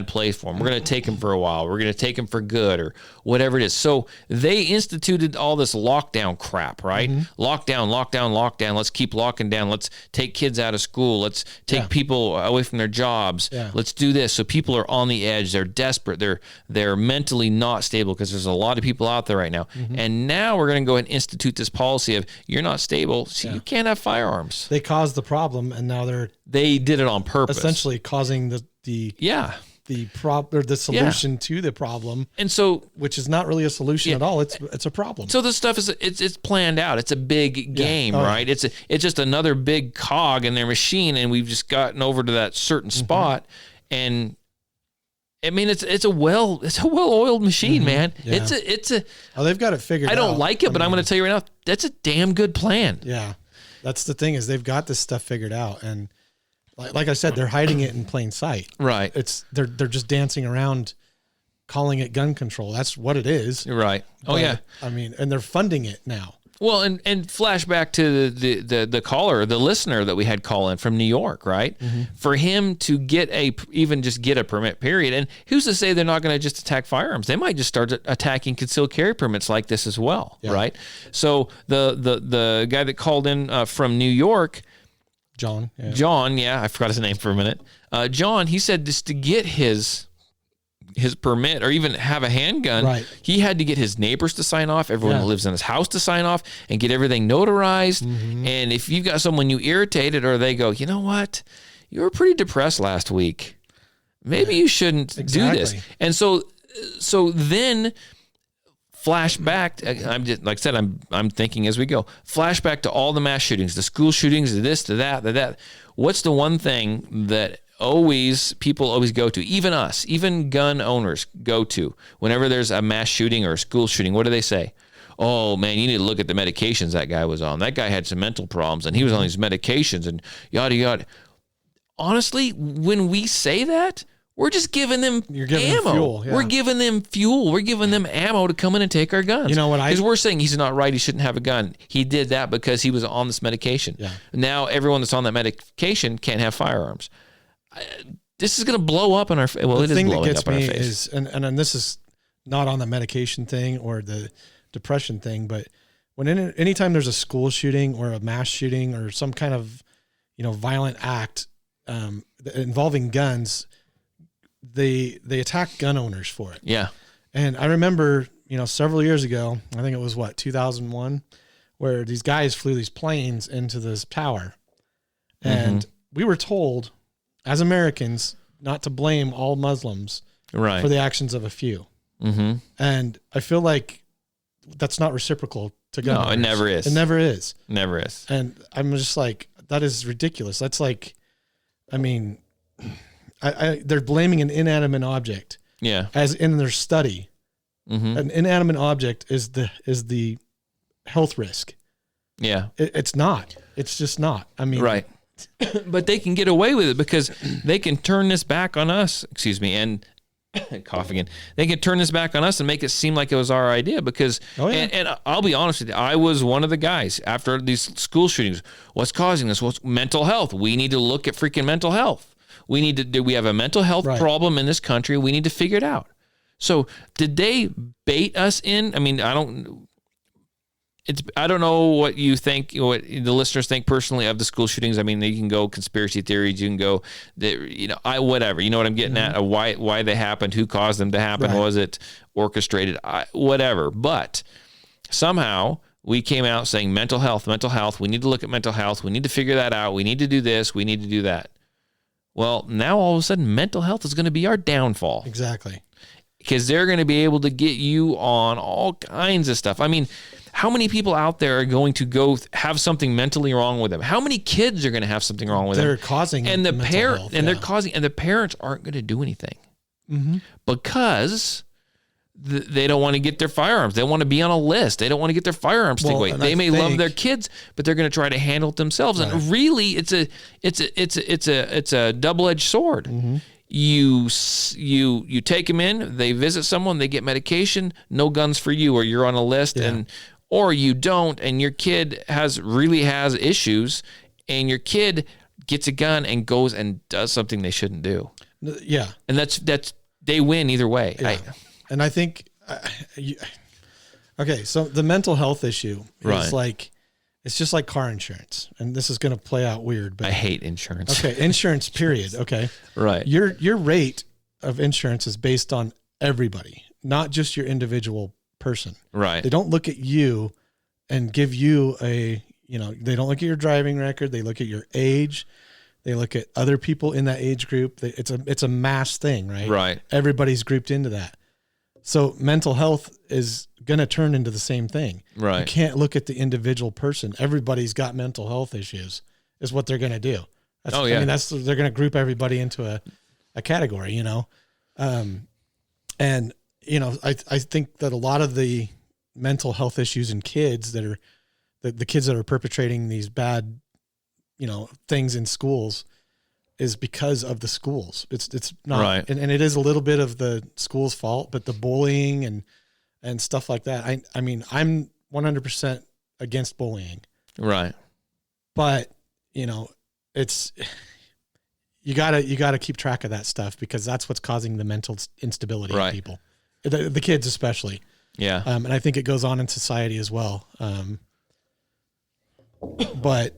place for them. We're going to take them for a while. We're going to take them for good or whatever it is. So they instituted all this lockdown crap, right? Mm-hmm. Lockdown. Let's keep locking down. Let's take kids out of school. Let's take people away from their jobs. Yeah. Let's do this. So people are on the edge. They're desperate. They're mentally not stable because there's a lot of people out there right now. Mm-hmm. And now we're going to go ahead and institute this policy of you're not stable, so you can't have firearms. They caused the problem, and now they did it on purpose. Essentially causing the the solution to the problem, And so which is not really a solution at all. It's a problem. So this stuff it's planned out. It's a big game, Oh, yeah. right? It's just another big cog in their machine, and we've just gotten over to that certain spot. And I mean, it's a well-oiled machine, man. Yeah. It's a. They've got it figured out. I don't like it, but I'm going to tell you right now, that's a damn good plan. Yeah, that's the thing is they've got this stuff figured out, and like I said, they're hiding it in plain sight. Right. They're just dancing around, calling it gun control. That's what it is. Right. Oh But, yeah. I mean, and they're funding it now. Well, and flashback to the caller, the listener that we had call in from New York, right? For him to get even just get a permit, period. And who's to say they're not going to just attack firearms? They might just start attacking concealed carry permits like this as well, right? So the guy that called in from New York, John, I forgot his name for a minute. John, he said just to get his permit or even have a handgun, Right. he had to get his neighbors to sign off, everyone that lives in his house to sign off, and get everything notarized. And if you've got someone you irritated, or they go, you know what, you were pretty depressed last week, maybe you shouldn't do this. Exactly. And so then flashback. I'm just like I said, I'm thinking as we go. Flashback to all the mass shootings, the school shootings, the this, to that, the that. What's the one thing that people always go to, even us, even gun owners go to whenever there's a mass shooting or a school shooting? What do they say? Oh man, you need to look at the medications that guy was on. That guy had some mental problems and he was on these medications and yada yada. Honestly, when we say that, we're just giving them You're giving ammo. them fuel, yeah. We're giving them fuel. We're giving them ammo to come in and take our guns. You know what Because we're saying he's not right. He shouldn't have a gun. He did that because he was on this medication. Yeah. Now everyone that's on that medication can't have firearms. This is going to blow up in our face. Well, it is blowing up in our face. Is, and this is not on the medication thing or the depression thing, but anytime there's a school shooting or a mass shooting or some kind of, violent act involving guns, they attack gun owners for it. Yeah. And I remember, several years ago, I think it was 2001, where these guys flew these planes into this tower. And we were told as Americans not to blame all Muslims Right. for the actions of a few. Mm-hmm. And I feel like that's not reciprocal to gun No, it owners. never is. It never is. Never is. And I'm just like, that is ridiculous. That's like, I mean, they're blaming an inanimate object. Yeah. As in their study. Mm-hmm. An inanimate object is the health risk. Yeah. It's not. It's just not. I mean, Right. But they can get away with it because they can turn this back on us. Excuse me. And cough again. They can turn this back on us and make it seem like it was our idea because, Oh, yeah. and I'll be honest with you, I was one of the guys after these school shootings. What's causing this? What's mental health? We need to look at freaking mental health. We have a mental health Right. problem in this country. We need to figure it out. So did they bait us in? I mean, I don't know what you think, what the listeners think personally of the school shootings. I mean, you can go conspiracy theories, you can go, whatever. You know what I'm getting at? Why they happened, who caused them to happen, Right. was it orchestrated? Whatever. But somehow we came out saying mental health. We need to look at mental health. We need to figure that out. We need to do this. We need to do that. Well, now all of a sudden, mental health is going to be our downfall. Exactly. Because they're going to be able to get you on all kinds of stuff. I mean, how many people out there are going to go have something mentally wrong with them? How many kids are going to have something wrong with They're them? causing and the mental parent health, and they're yeah. causing, and the parents aren't going to do anything because they don't want to get their firearms. They want to be on a list. They don't want to get their firearms taken away. and They I may love think- their kids, but they're going to try to handle it themselves. Right. And really, it's a double-edged sword. You take them in, they visit someone, they get medication, no guns for you, or you're on a list, or you don't, and your kid really has issues, and your kid gets a gun and goes and does something they shouldn't do, Yeah. and that's they win either way. Yeah. And I think, okay, so the mental health issue is Right. like, it's just like car insurance, and this is going to play out weird, but I hate insurance. okay, insurance period. Okay. Right. Your rate of insurance is based on everybody, not just your individual person. Right. They don't look at you and give you they don't look at your driving record. They look at your age. They look at other people in that age group. It's a mass thing, right? Right. Everybody's grouped into that. So mental health is going to turn into the same thing. Right. You can't look at the individual person. Everybody's got mental health issues is what they're going to do. I mean, they're going to group everybody into a category, you know? And, you know, I think that a lot of the mental health issues in kids that are the kids that are perpetrating these bad, you know, things in schools is because of the schools. It's not, right. And it is a little bit of the school's fault, but the bullying and stuff like that. I mean, I'm 100% against bullying. Right. But, you know, you gotta keep track of that stuff because that's what's causing the mental instability in people, the kids especially. Yeah. And I think it goes on in society as well. But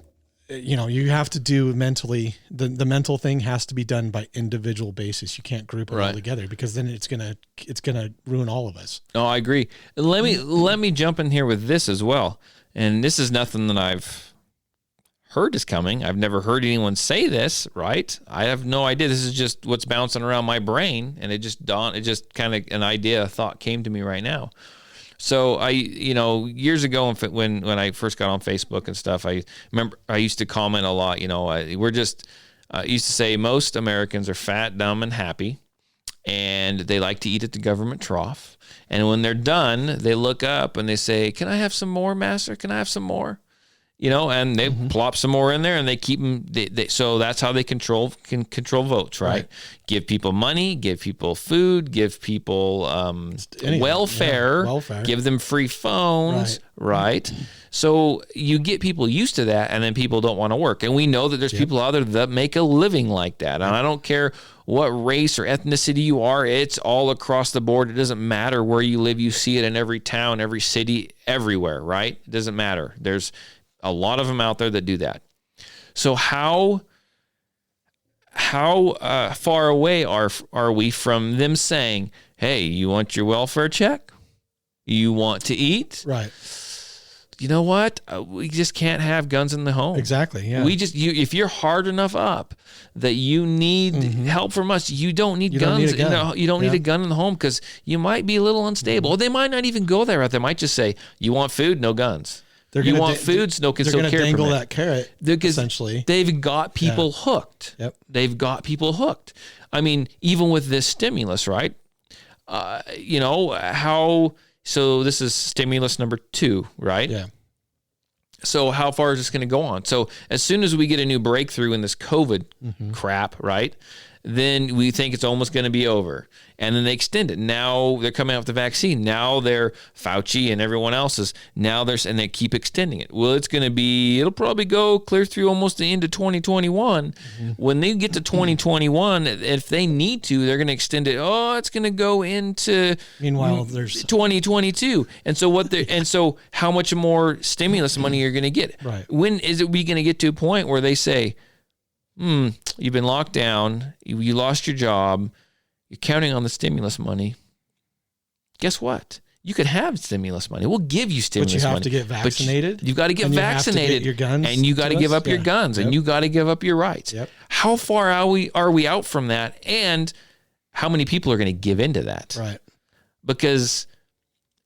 you know, you have to do mentally, the mental thing has to be done by individual basis. You can't group it all together because then it's gonna ruin all of us. No, I agree. Let me jump in here with this as well. And this is nothing that I've heard is coming. I've never heard anyone say this, right? I have no idea. This is just what's bouncing around my brain, and it just kind of an idea, a thought came to me right now. So years ago when I first got on Facebook and stuff, I remember I used to comment a lot, I used to say most Americans are fat, dumb, and happy, and they like to eat at the government trough. And when they're done, they look up and they say, "Can I have some more, master? Can I have some more?" And they plop some more in there, and they keep them. So that's how they can control votes, right? Give people money, give people food, give people welfare, give them free phones, right? So you get people used to that, and then people don't want to work. And we know that there's people out there that make a living like that. And I don't care what race or ethnicity you are, it's all across the board. It doesn't matter where you live. You see it in every town, every city, everywhere, right? It doesn't matter. There's a lot of them out there that do that. So how far away are we from them saying, "Hey, you want your welfare check? You want to eat?" Right. You know what? We just can't have guns in the home. Exactly. Yeah. If you're hard enough up that you need help from us, you don't need guns. You don't need a gun in the home because you might be a little unstable. Or they might not even go there. They might just say, "You want food? No guns. You want foods? No concealed carry permit." They're going to dangle that carrot, essentially. They've got people hooked. Yep. They've got people hooked. I mean, even with this stimulus, right? So this is stimulus number 2, right? Yeah. So how far is this going to go on? So as soon as we get a new breakthrough in this COVID crap, right, then we think it's almost going to be over. And then they extend it. Now they're coming out with the vaccine. Now they're Fauci and everyone else is and they keep extending it. Well, it'll probably go clear through almost the end of 2021. When they get to 2021, if they need to, they're going to extend it. Oh, it's going to go into there's 2022. And so how much more stimulus money you're going to get? Right. When is it we going to get to a point where they say, you've been locked down, you lost your job, you're counting on the stimulus money. Guess what? You could have stimulus money. We'll give you stimulus money. But you have to get vaccinated. You've got to get vaccinated. You have to get your guns. And you got to give up your guns. And you got to give up your rights. Yep. How far are we out from that? And how many people are going to give into that? Right. Because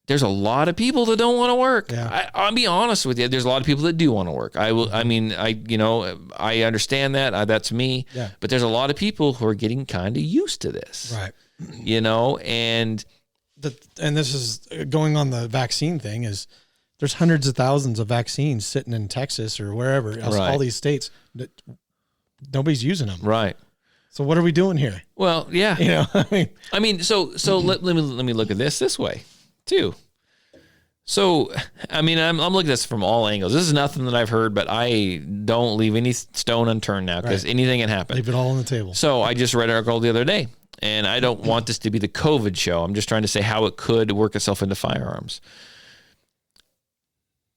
there's a lot of people that don't want to work. Yeah. I'll be honest with you. There's a lot of people that do want to work. I understand that. That's me. Yeah. But there's a lot of people who are getting kind of used to this. Right. And this is going on the vaccine thing is there's hundreds of thousands of vaccines sitting in Texas or wherever else, all these states that nobody's using them. Right. So what are we doing here? Well, yeah. So let me look at this way too. So, I'm looking at this from all angles. This is nothing that I've heard, but I don't leave any stone unturned now because anything can happen. Leave it all on the table. So I just read an article the other day, and I don't want this to be the COVID show. I'm just trying to say how it could work itself into firearms.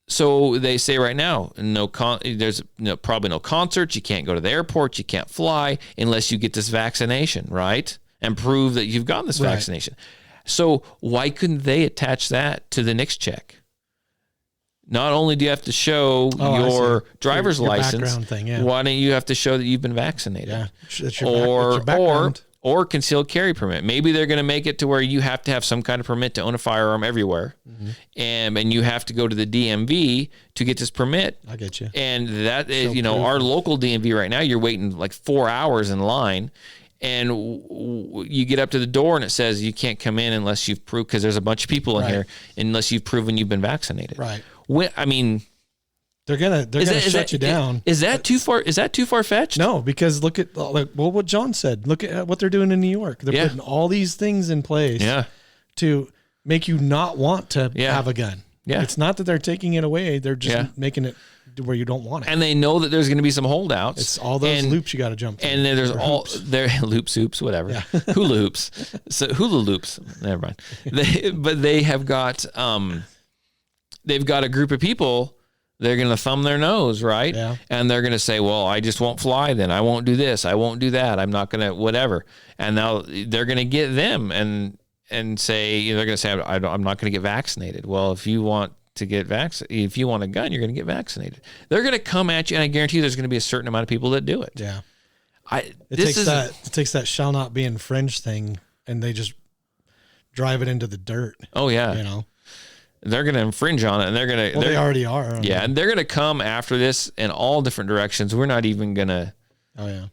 So they say right now, there's probably no concerts. You can't go to the airport. You can't fly unless you get this vaccination, right? And prove that you've gotten this vaccination. So why couldn't they attach that to the next check? not only do you have to show I your see. driver's Your license, background thing, yeah. why don't you have to show that you've been vaccinated? Yeah. It's your Or background. or concealed carry permit. Maybe they're going to make it to where you have to have some kind of permit to own a firearm everywhere, and you have to go to the DMV to get this permit. I get you. And that is, Show proof. our local DMV right now, you're waiting like 4 hours in line, and you get up to the door and it says you can't come in unless you've proved, because there's a bunch of people in Right. here, unless you've proven you've been vaccinated. Right. I mean, They're gonna shut you down. Is that too far? Is that too far fetched? No, because look at what John said. Look at what they're doing in New York. They're Yeah. putting all these things in place Yeah. to make you not want to Yeah. have a gun. Yeah. It's not that they're taking it away. They're just Yeah. making it where you don't want it. And they know that there's going to be some holdouts. It's all those and, loops you got to jump through. And then there's Or all hoops. there loops, whatever, hula hoops, so hula loops. Never mind. But they have got they've got a group of people. They're going to thumb their nose, right? Yeah. And they're going to say, "Well, I just won't fly. Then I won't do this. I won't do that. I'm not going to whatever." And now they're going to get them and say they're going to say, "I'm not going to get vaccinated." Well, if you want to get if you want a gun, you're going to get vaccinated. They're going to come at you, and I guarantee you there's going to be a certain amount of people that do it. Yeah. It It takes that shall not be infringed thing, and they just drive it into the dirt. Oh yeah, You know, they're going to infringe on it, and they're going to. well, they already are. Yeah, and they're going to come after this in all different directions. We're not even going to. Oh yeah.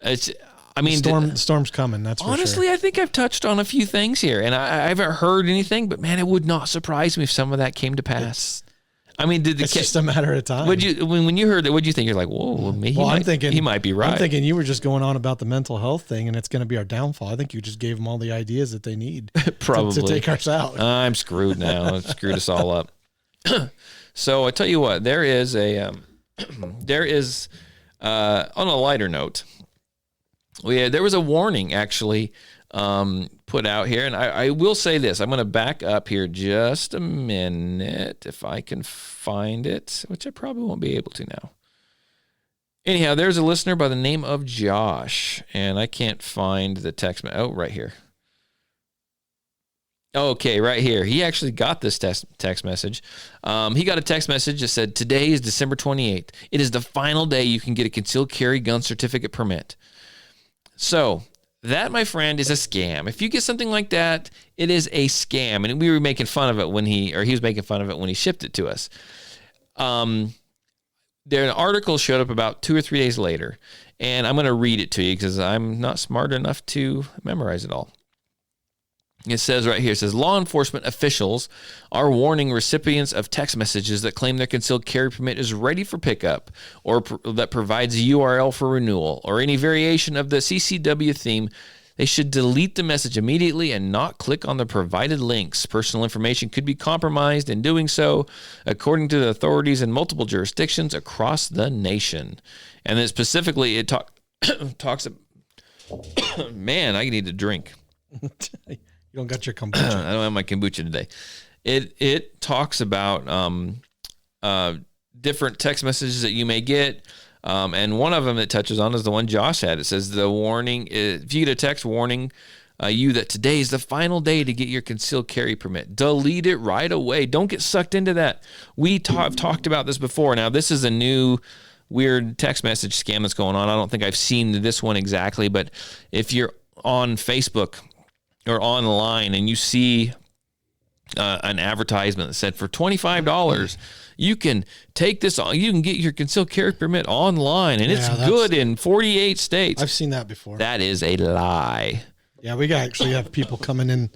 It's. I mean, Storm's coming. That's for honestly, sure. I think I've touched on a few things here, and I haven't heard anything. But man, it would not surprise me if some of that came to pass. I mean, did the It's just a matter of time. Would you when you heard that? What'd you think? You're like, whoa, I'm thinking he might be right. I'm thinking you were just going on about the mental health thing, and it's going to be our downfall. I think you just gave them all the ideas that they need Probably to take us out. I'm screwed now. It screwed us all up. So I tell you what, there is on a lighter note. There was a warning actually put out here, and I will say this. I'm going to back up here just a minute if I can find it, which I probably won't be able to now. Anyhow, there's a listener by the name of Josh, and I can't find the text. Oh, right here. Okay, right here. He actually got this text message. He got a text message that said, "Today is December 28th. It is the final day you can get a concealed carry gun certificate permit." So that, my friend, is a scam. If you get something like that, it is a scam. And we were making fun of it he was making fun of it when he shipped it to us. An article showed up about 2 or 3 days later, and I'm going to read it to you because I'm not smart enough to memorize it all. It says right here, it says, law enforcement officials are warning recipients of text messages that claim their concealed carry permit is ready for pickup or that provides a URL for renewal or any variation of the CCW theme. They should delete the message immediately and not click on the provided links. Personal information could be compromised in doing so, according to the authorities in multiple jurisdictions across the nation. And then specifically, it talks. Man, I need a drink. You don't got your kombucha. I don't have my kombucha today. It talks about different text messages that you may get. And one of them it touches on is the one Josh had. It says the warning, if you get a text warning you that today is the final day to get your concealed carry permit, delete it right away. Don't get sucked into that. I've talked about this before. Now, this is a new weird text message scam that's going on. I don't think I've seen this one exactly, but if you're on Facebook or online and you see an advertisement that said for $25 you can take this on, you can get your concealed carry permit online, and it's good in 48 states. I've seen that before. That is a lie. Yeah, we actually have people coming in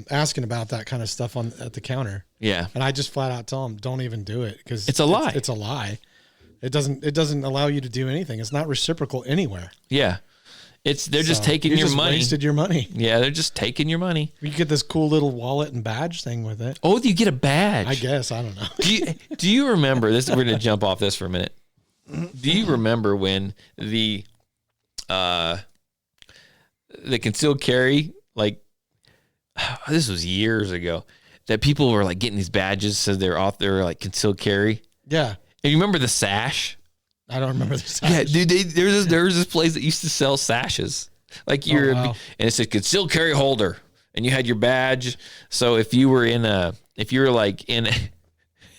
asking about that kind of stuff at the counter. Yeah, and I just flat out tell them don't even do it because it's a lie. It's a lie. It doesn't allow you to do anything. It's not reciprocal anywhere. Yeah. They're just taking your money. Wasted your money. Yeah, they're just taking your money. You get this cool little wallet and badge thing with it. Oh, you get a badge. I guess. I don't know. Do you remember this? We're going to jump off this for a minute. Do you remember when the concealed carry, like this was years ago, that people were like getting these badges so they're out there like concealed carry? Yeah. And you remember the sash? I don't remember the sash. Yeah, dude, there was this place that used to sell sashes. Like and it said concealed carry holder, and you had your badge. So if you were like in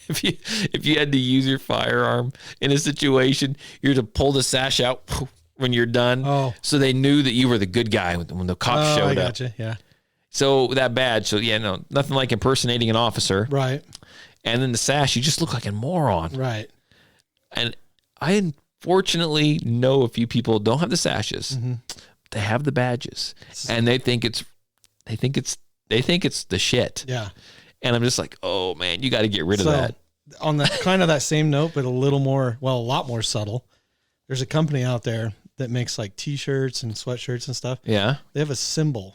if you had to use your firearm in a situation, you're to pull the sash out when you're done. Oh. So they knew that you were the good guy when the cops showed I up. gotcha. Yeah. So that badge. So yeah, no, nothing like impersonating an officer. Right. And then the sash, you just look like a moron. Right. And I unfortunately know a few people don't have the sashes. Mm-hmm. They have the badges, and they think it's the shit. Yeah. And I'm just like, oh man, you got to get rid of that. On that kind of that same note, but a little more, well, a lot more subtle. There's a company out there that makes like T-shirts and sweatshirts and stuff. Yeah. They have a symbol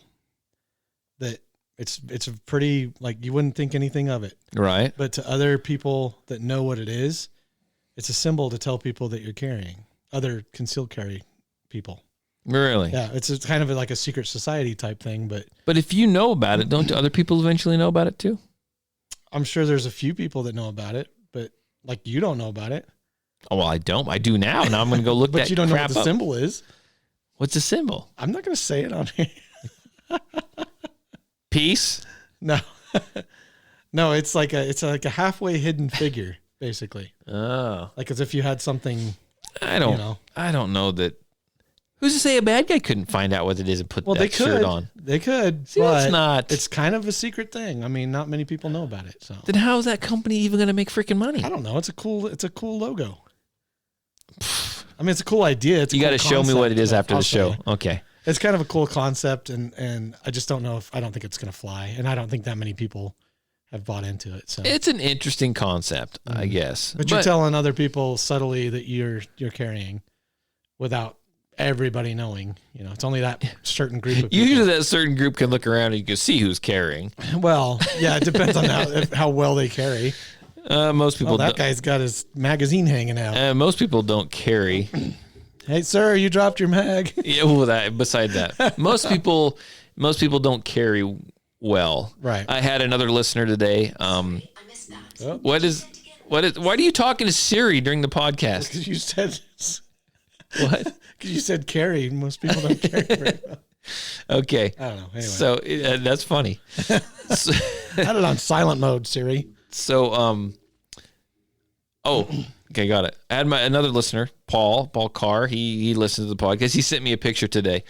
that it's a pretty, like, you wouldn't think anything of it. Right. But to other people that know what it is, it's a symbol to tell people that you're carrying, other concealed carry people. Really? Yeah, it's kind of like a secret society type thing, but if you know about it, don't other people eventually know about it too? I'm sure there's a few people that know about it, but like you don't know about it. Oh, well, I don't. I do now. Now I'm going to go look But that you don't know crap what the up. symbol is. What's the symbol? I'm not going to say it on here. Peace? No. No, it's like a halfway hidden figure, basically. Oh. Like as if you had something. I don't know. I don't know that. Who's to say a bad guy couldn't find out what it is and put that shirt on? They could. See, but that's not. It's kind of a secret thing. I mean, not many people know about it. So Then how is that company even going to make freaking money? I don't know. It's a cool logo. I mean, it's a cool idea. It's a You got to cool show me what concept, it is but after the I'll show. say Okay. It's kind of a cool concept, and I just don't know I don't think it's going to fly, and I don't think that many people have bought into it. So It's an interesting concept, I guess. But you're telling other people subtly that you're carrying without everybody knowing. You know, it's only that certain group of people. Usually that certain group can look around and you can see who's carrying. Well, yeah, it depends on how well they carry. Most people That don't. guy's got his magazine hanging out. Most people don't carry. Hey, sir, you dropped your mag. Yeah, well, beside that, most people don't carry well. Right. I had another listener today. I missed that. Why are you talking to Siri during the podcast? Because you said What? Because you said carry. Most people don't carry very well. Okay. I don't know. Anyway. So that's funny. so, I had it on silent mode, Siri. Okay, got it. I had another listener, Paul Carr. He listens to the podcast. He sent me a picture today,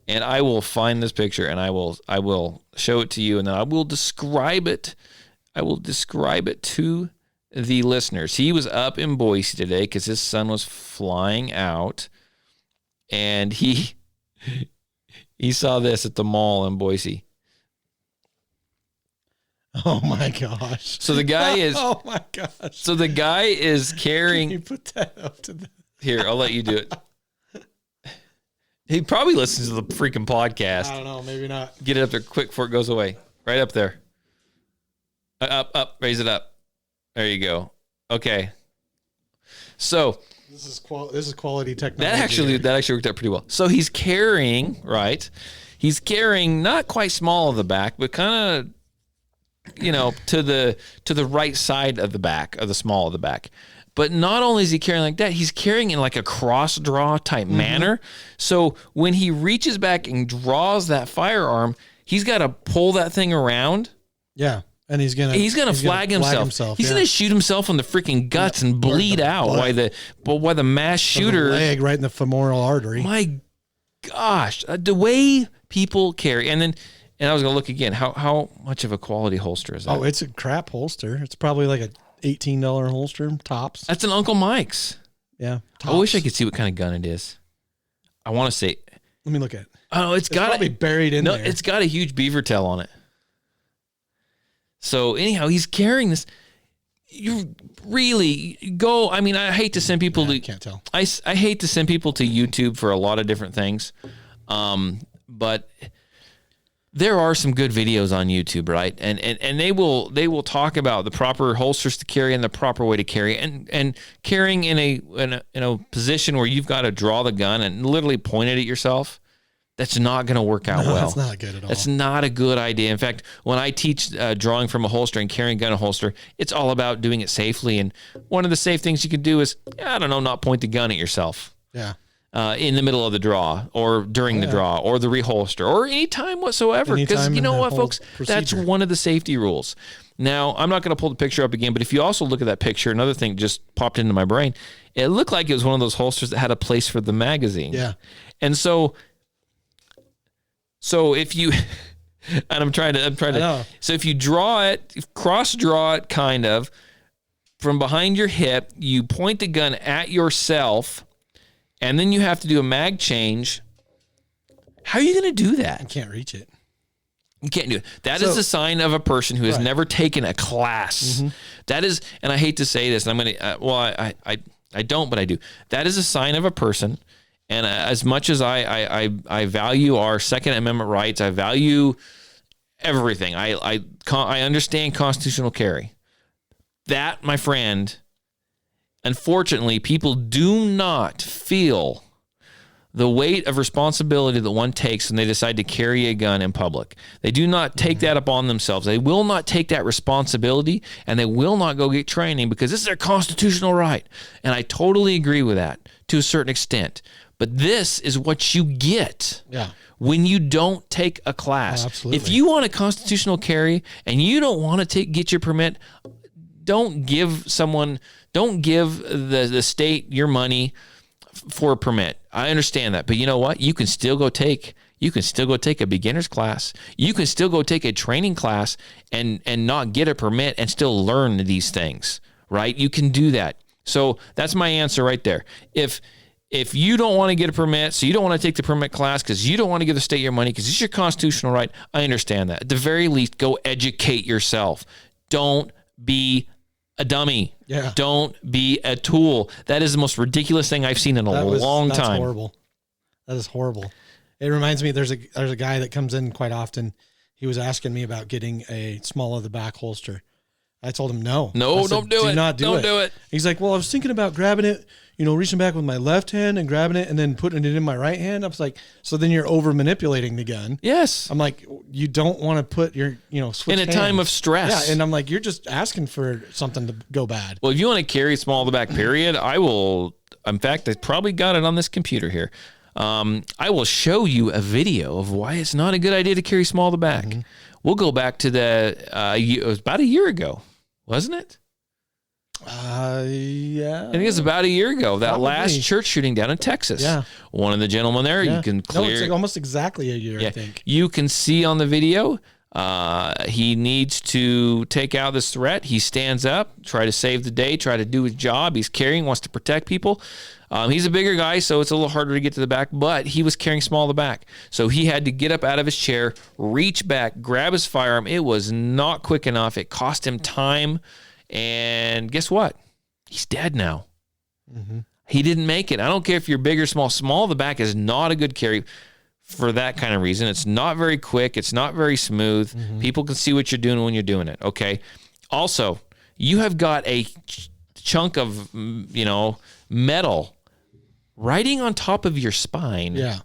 and I will find this picture and I will show it to you, and then I will describe it. I will describe it to the listeners. He was up in Boise today because his son was flying out, and he saw this at the mall in Boise. Oh my gosh. So the guy is. Oh my gosh. So the guy is carrying. Can you put that up to the. Here, I'll let you do it. He probably listens to the freaking podcast. I don't know. Maybe not. Get it up there quick before it goes away. Right up there. Up. Raise it up. There you go. Okay. So This is quality technology. that actually worked out pretty well. So he's carrying, right? He's carrying not quite small of the back, but kind of, to the right side of the back, of the small of the back. But not only is he carrying like that, he's carrying in like a cross draw type manner. So when he reaches back and draws that firearm, he's got to pull that thing around. Yeah. And he's gonna flag himself. He's gonna shoot himself in the freaking guts and bleed out while the mass shooter leg right in the femoral artery. My gosh, the way people carry, and I was gonna look again. How much of a quality holster is that? Oh, it's a crap holster. It's probably like a $18 holster tops. That's an Uncle Mike's. Yeah, tops. I wish I could see what kind of gun it is. I want to say. Let me look at it. Oh, it's got probably buried in there. No, it's got a huge beaver tail on it. So anyhow, he's carrying this. You really go. I mean, I hate to send people to. I can't tell. I hate to send people to YouTube for a lot of different things, but there are some good videos on YouTube, right? And they will talk about the proper holsters to carry and the proper way to carry, and carrying in a position where you've got to draw the gun and literally point it at yourself. That's not going to work out well. That's not good at all. That's not a good idea. In fact, when I teach drawing from a holster and carrying a gun in a holster, it's all about doing it safely. And one of the safe things you can do is, not point the gun at yourself. Yeah. in the middle of the draw or during the draw or the reholster or any time whatsoever. Because Anytime you in know that what, whole folks? That's procedure. one of the safety rules. Now, I'm not going to pull the picture up again, but if you also look at that picture, another thing just popped into my brain. It looked like it was one of those holsters that had a place for the magazine. Yeah. And so if you, and I'm trying to, so if you draw it, cross draw it kind of from behind your hip, you point the gun at yourself, and then you have to do a mag change. How are you going to do that? I can't reach it. You can't do it. That is a sign of a person who has never taken a class. That is, and I hate to say this, and I'm going to, I don't, but I do. That is a sign of a person. And as much as I value our Second Amendment rights, I value everything. I understand constitutional carry. That, my friend, unfortunately, people do not feel the weight of responsibility that one takes when they decide to carry a gun in public. They do not take that upon themselves. They will not take that responsibility, and they will not go get training because this is their constitutional right. And I totally agree with that to a certain extent. But this is what you get when you don't take a class. Absolutely. If you want a constitutional carry and you don't want to get your permit, don't give the state your money for a permit. I understand that, but you know what? You can still go take a beginner's class. You can still go take a training class and not get a permit and still learn these things, right? You can do that. So that's my answer right there. If you don't want to get a permit, so you don't want to take the permit class because you don't want to give the state your money because it's your constitutional right, I understand that. At the very least, go educate yourself. Don't be a dummy. Yeah. Don't be a tool. That is the most ridiculous thing I've seen in a long time. That's horrible. That is horrible. It reminds me, there's a guy that comes in quite often. He was asking me about getting a small of the back holster. I told him no. No, don't do it. Do not Don't do it. He's like, well, I was thinking about grabbing it, reaching back with my left hand and grabbing it and then putting it in my right hand. I was like, so then you're over manipulating the gun. Yes. I'm like, you don't want to put your, switch in a time of stress. Yeah. And I'm like, you're just asking for something to go bad. Well, if you want to carry small of the back period, I will. In fact, I probably got it on this computer here. I will show you a video of why it's not a good idea to carry small of the back. Mm-hmm. We'll go back to it was about a year ago, wasn't it? Yeah. I think it's about a year ago. That Probably. last church shooting down in Texas. Yeah. One of the gentlemen there, you can clear. No, it's like almost exactly a year, I think. You can see on the video, he needs to take out this threat. He stands up, try to save the day, try to do his job. He's carrying, wants to protect people. He's a bigger guy, so it's a little harder to get to the back, but he was carrying small of the back. So he had to get up out of his chair, reach back, grab his firearm. It was not quick enough. It cost him time. And guess what? He's dead now. Mm-hmm. He didn't make it. I don't care if you're big or small. Small of the back is not a good carry for that kind of reason. It's not very quick. It's not very smooth. Mm-hmm. People can see what you're doing when you're doing it. Okay. Also, you have got a chunk of, metal riding on top of your spine. Yeah.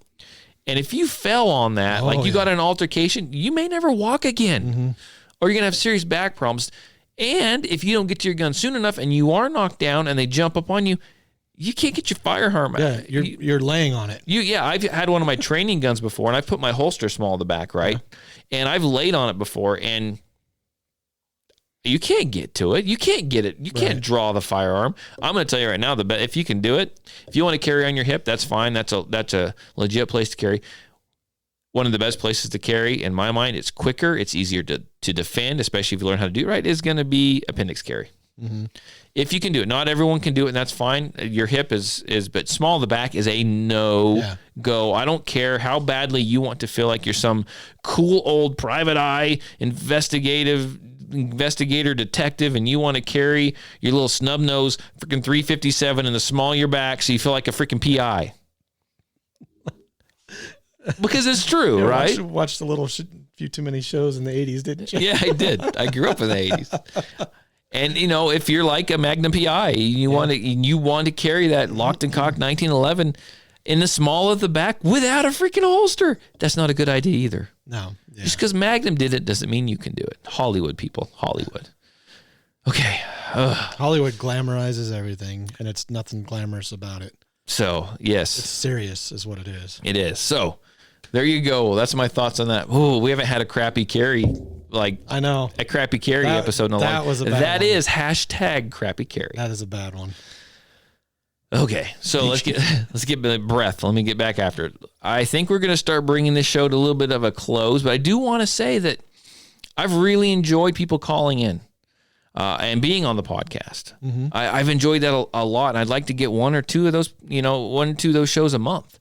And if you fell on that, you got an altercation, you may never walk again. Mm-hmm. Or you're going to have serious back problems. And if you don't get to your gun soon enough and you are knocked down and they jump up on you, you can't get your firearm out. Yeah, you're laying on it. I've had one of my training guns before, and I've put my holster small in the back, right? Yeah. And I've laid on it before, and you can't get to it. You can't get it. You can't draw the firearm. I'm going to tell you right now, if you can do it, if you want to carry on your hip, that's fine. That's a legit place to carry. One of the best places to carry, in my mind, it's quicker, it's easier to defend, especially if you learn how to do it right, is going to be appendix carry. Mm-hmm. If you can do it. Not everyone can do it, and that's fine. Your hip is but small of the back is a no-go. I don't care how badly you want to feel like you're some cool old private eye investigator detective, and you want to carry your little snub nose freaking 357 in the small of your back so you feel like a freaking PI. Because it's true, right? Watched a little few too many shows in the 80s, didn't you? Yeah, I did. I grew up in the 80s. And if you're like a Magnum PI, you want to carry that locked and cocked 1911 in the small of the back without a freaking holster. That's not a good idea either. No. Yeah. Just because Magnum did it doesn't mean you can do it. Hollywood, people. Hollywood. Okay. Hollywood glamorizes everything, and it's nothing glamorous about it. So, yes. It's serious is what it is. It is. So, there you go. That's my thoughts on that. Oh, we haven't had a crappy carry, like I know. a crappy carry episode in a that long. was a bad That one. is hashtag crappy carry. That is a bad one. Okay, so let's get the breath. Let me get back after it. I think we're going to start bringing this show to a little bit of a close, but I do want to say that I've really enjoyed people calling in and being on the podcast. I've enjoyed that a lot, and I'd like to get one or two of those shows a month.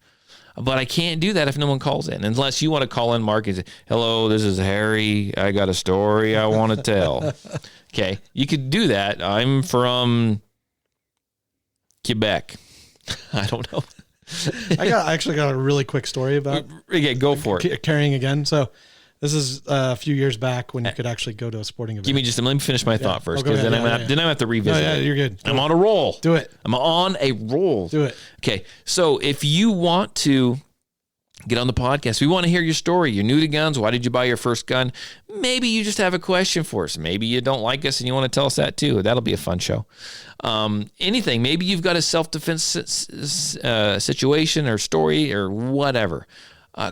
But I can't do that if no one calls in, unless you want to call in, Mark, and say, hello, this is Harry. I got a story I want to tell. Okay, you could do that. I'm from Quebec. I don't know. I actually got a really quick story about Okay, go for it. carrying again. So this is a few years back when you could actually go to a sporting event. Give me just a minute. Let me finish my thought first, go because ahead. then I have to revisit. No, yeah, it. you're good. I'm on a roll. Do it. I'm on a roll. Do it. Okay, so if you want to get on the podcast, we want to hear your story. You're new to guns. Why did you buy your first gun? Maybe you just have a question for us. Maybe you don't like us and you want to tell us that too. That'll be a fun show. Anything. Maybe you've got a self-defense situation or story or whatever.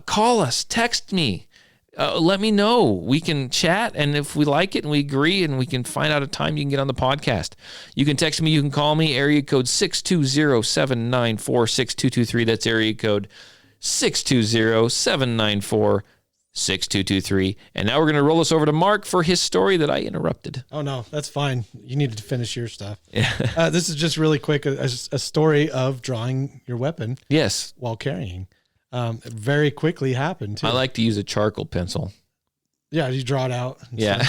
Call us. Text me. Let me know. We can chat, and if we like it and we agree and we can find out a time you can get on the podcast. You can text me. You can call me. Area code 620-794-6223. That's area code 620-794-6223. And now we're going to roll this over to Mark for his story that I interrupted. Oh, no, that's fine. You needed to finish your stuff. Yeah. This is just really quick, a story of drawing your weapon Yes. while carrying. It very quickly happened, too. I like to use a charcoal pencil. Yeah, you draw it out. Yeah.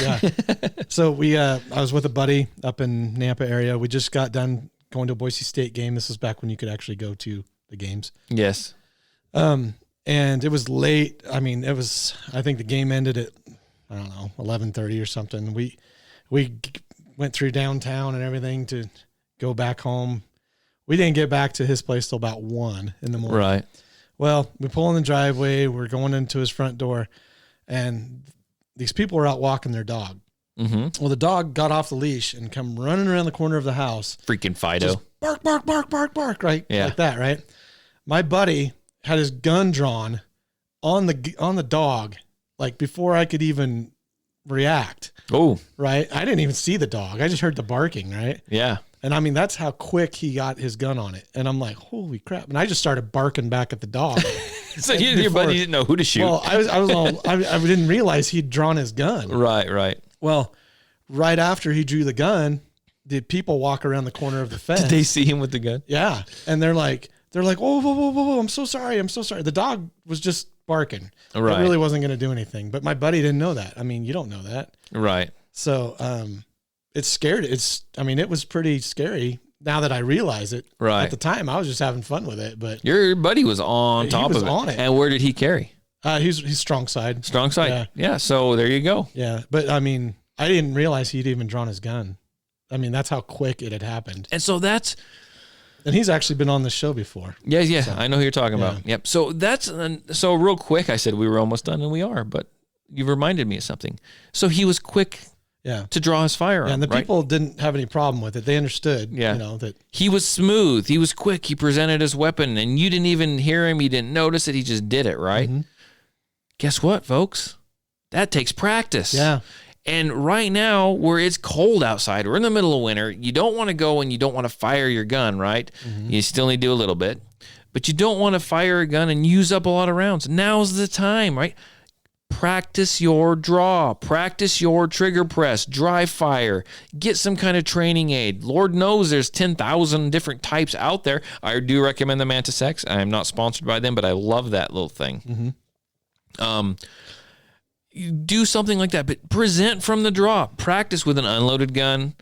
So I was with a buddy up in Nampa area. We just got done going to a Boise State game. This was back when you could actually go to the games. Yes. And it was late. I mean, I think the game ended at, 11:30 or something. We went through downtown and everything to go back home. We didn't get back to his place till about 1 in the morning. Right. Well, we pull in the driveway. We're going into his front door, and these people were out walking their dog. Mm-hmm. Well, the dog got off the leash and come running around the corner of the house. Freaking Fido. Just bark, bark, bark, bark, bark, right? Yeah. Like that, right? My buddy had his gun drawn on the dog, like before I could even react, Oh, right? I didn't even see the dog. I just heard the barking, right? yeah. And I mean, that's how quick he got his gun on it. And I'm like, holy crap. And I just started barking back at the dog. So your buddy didn't know who to shoot. Well, I didn't realize he'd drawn his gun. Right. Well, right after he drew the gun, did people walk around the corner of the fence? Did they see him with the gun? Yeah. And they're like, whoa, whoa, whoa, whoa, whoa, I'm so sorry. The dog was just barking. Right. It really wasn't going to do anything. But my buddy didn't know that. I mean, you don't know that. Right. So it's scared. It was pretty scary now that I realize it. Right. At the time, I was just having fun with it. But Your buddy was on top was of it. on it. And where did he carry? he's strong side. Strong side. Yeah. So there you go. Yeah. But I mean, I didn't realize he'd even drawn his gun. I mean, that's how quick it had happened. And so that's, And he's actually been on the show before. yeah. So, I know who you're talking about. Yep. So so real quick, I said we were almost done, and we are, but you reminded me of something. So he was quick to draw his firearm. Yeah, and the right? people didn't have any problem with it. They understood, Yeah. that He was smooth. He was quick. He presented his weapon, and you didn't even hear him. You didn't notice it. He just did it, right? Mm-hmm. Guess what, folks? That takes practice. Yeah. And right now, where it's cold outside, we're in the middle of winter. You don't want to go and you don't want to fire your gun, right? Mm-hmm. You still need to do a little bit. But you don't want to fire a gun and use up a lot of rounds. Now's the time, right? Practice your draw. Practice your trigger press, dry fire. Get some kind of training aid. Lord knows there's 10,000 different types out there. I do recommend the Mantis X. I am not sponsored by them, but I love that little thing. Mm-hmm. You do something like that, but present from the draw. Practice with an unloaded gun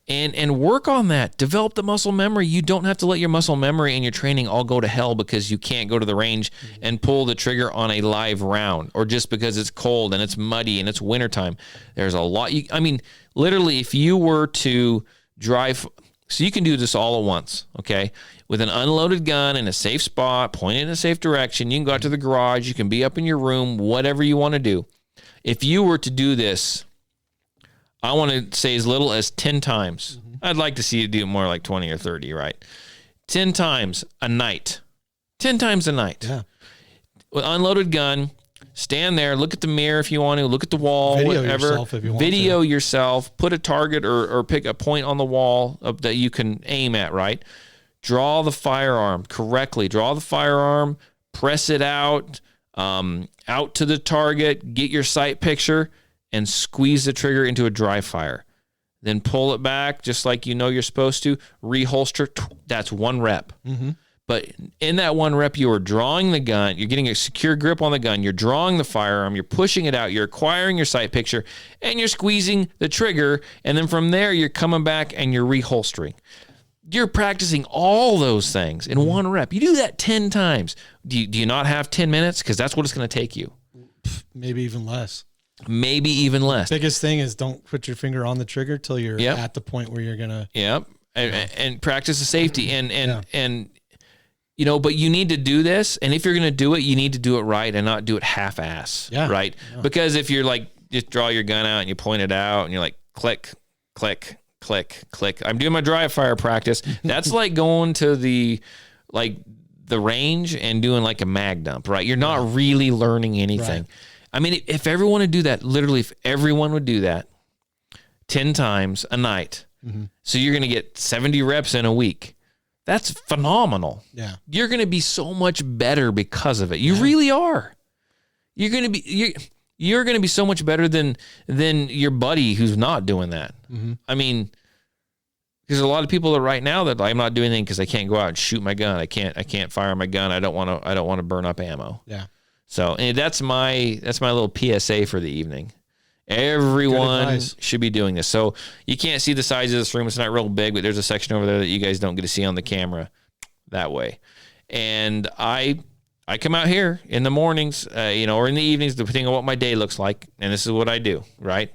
and work on that. Develop the muscle memory. You don't have to let your muscle memory and your training all go to hell because you can't go to the range and pull the trigger on a live round, or just because it's cold and it's muddy and it's wintertime. There's a lot. Literally, if you were to drive, so you can do this all at once, okay? With an unloaded gun in a safe spot, pointed in a safe direction. You can go out to the garage. You can be up in your room, whatever you want to do. If you were to do this, I want to say as little as 10 times. I'd like to see you do it more like 20 or 30, right? 10 times a night. 10 times a night. Yeah. With unloaded gun, stand there, look at the mirror if you want to, look at the wall, Video whatever. yourself if you want Video to. yourself, put a target or pick a point on the wall that you can aim at, right? Draw the firearm correctly. Draw the firearm, press it out to the target, get your sight picture, and squeeze the trigger into a dry fire. Then pull it back just like you know you're supposed to, reholster. That's 1 rep. Mm-hmm. But in that 1 rep, you are drawing the gun, you're getting a secure grip on the gun, you're drawing the firearm, you're pushing it out, you're acquiring your sight picture, and you're squeezing the trigger. And then from there, you're coming back and you're reholstering. You're practicing all those things in 1 rep. You do that 10 times. Do you not have 10 minutes? Because that's what it's going to take you. Maybe even less. Maybe even less. Biggest thing is don't put your finger on the trigger till you're Yep. at the point where you're going to. Yep. And practice the safety. And you know, but you need to do this. And if you're going to do it, you need to do it right and not do it half-ass. Yeah. Right? Yeah. Because if you're like, just draw your gun out and you point it out and you're like, click, click, click, click. I'm doing my dry fire practice. That's like going to the range and doing like a mag dump, right? You're not really learning anything. Right. I mean, if everyone would do that, literally, if everyone would do that 10 times a night, so you're going to get 70 reps in a week. That's phenomenal. Yeah. You're going to be so much better because of it. You really are. You're going to be so much better than your buddy who's not doing that. Mm-hmm. I mean, there's a lot of people that right now that I'm not doing anything because I can't go out and shoot my gun. I can't fire my gun. I don't want to burn up ammo. Yeah. So and that's my little PSA for the evening. Everyone should be doing this. So you can't see the size of this room. It's not real big, but there's a section over there that you guys don't get to see on the camera that way. And I come out here in the mornings, or in the evenings, depending on what my day looks like. And this is what I do, right?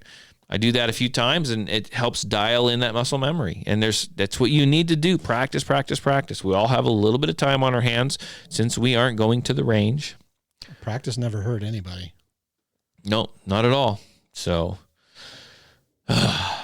I do that a few times and it helps dial in that muscle memory. And that's what you need to do. Practice, practice, practice. We all have a little bit of time on our hands since we aren't going to the range. Practice never hurt anybody. No, not at all. So, okay.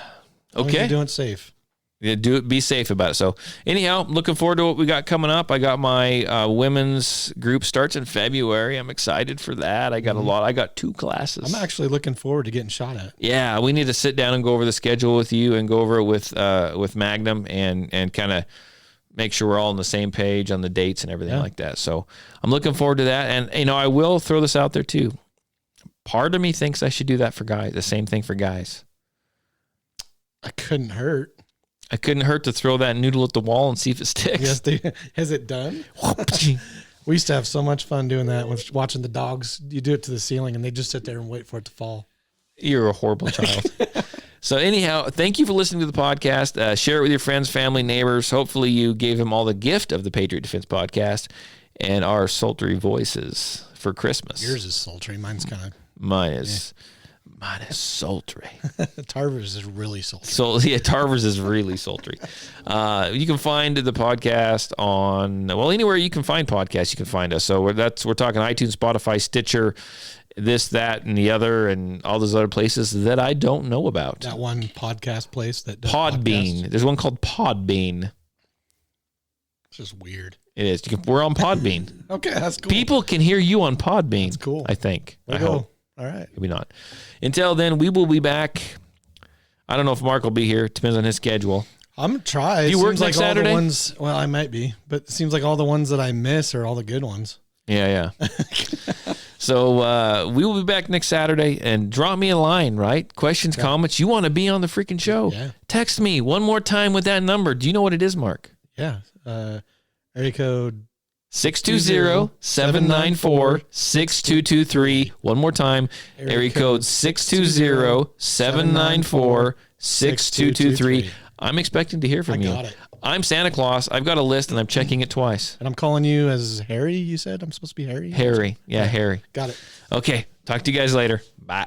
You're doing it safe. Yeah, be safe about it. So anyhow, looking forward to what we got coming up. I got my women's group starts in February. I'm excited for that. I got I got 2 classes. I'm actually looking forward to getting shot at. Yeah, we need to sit down and go over the schedule with you and go over it with Magnum and kind of make sure we're all on the same page on the dates and everything like that. So I'm looking forward to that. And, I will throw this out there too. Part of me thinks I should do that for guys, the same thing for guys. I couldn't hurt. I couldn't hurt to throw that noodle at the wall and see if it sticks. Yes, has it done? We used to have so much fun doing that, watching the dogs. You do it to the ceiling, and they just sit there and wait for it to fall. You're a horrible child. So anyhow, thank you for listening to the podcast. Share it with your friends, family, neighbors. Hopefully you gave them all the gift of the Patriot Defense Podcast and our sultry voices for Christmas. Yours is sultry. Mine's kind of... Mine is sultry. Tarver's is really sultry. So yeah, Tarver's is really sultry. You can find the podcast on anywhere you can find podcasts. You can find us. So we're talking iTunes, Spotify, Stitcher, this, that, and the other, and all those other places that I don't know about. That one podcast place that does Podbean. podcasts. There's one called Podbean. It's just weird. It is. We're on Podbean. Okay, that's cool. People can hear you on Podbean. That's cool. I think. I hope. All right. Maybe not. Until then, we will be back. I don't know if Mark will be here. It depends on his schedule. I'm going to try. You work next Saturday? All the ones, well, I might be, but it seems like all the ones that I miss are all the good ones. Yeah. So we will be back next Saturday, and drop me a line, right? Questions, comments. You want to be on the freaking show. Yeah. Text me one more time with that number. Do you know what it is, Mark? Yeah. Area code 620-794-6223. One more time. Area code 620-794-6223. I'm expecting to hear from you. Got it. I'm Santa Claus. I've got a list, and I'm checking it twice. And I'm calling you as Harry, you said? I'm supposed to be Harry? Harry. Yeah, Harry. Got it. Okay. Talk to you guys later. Bye.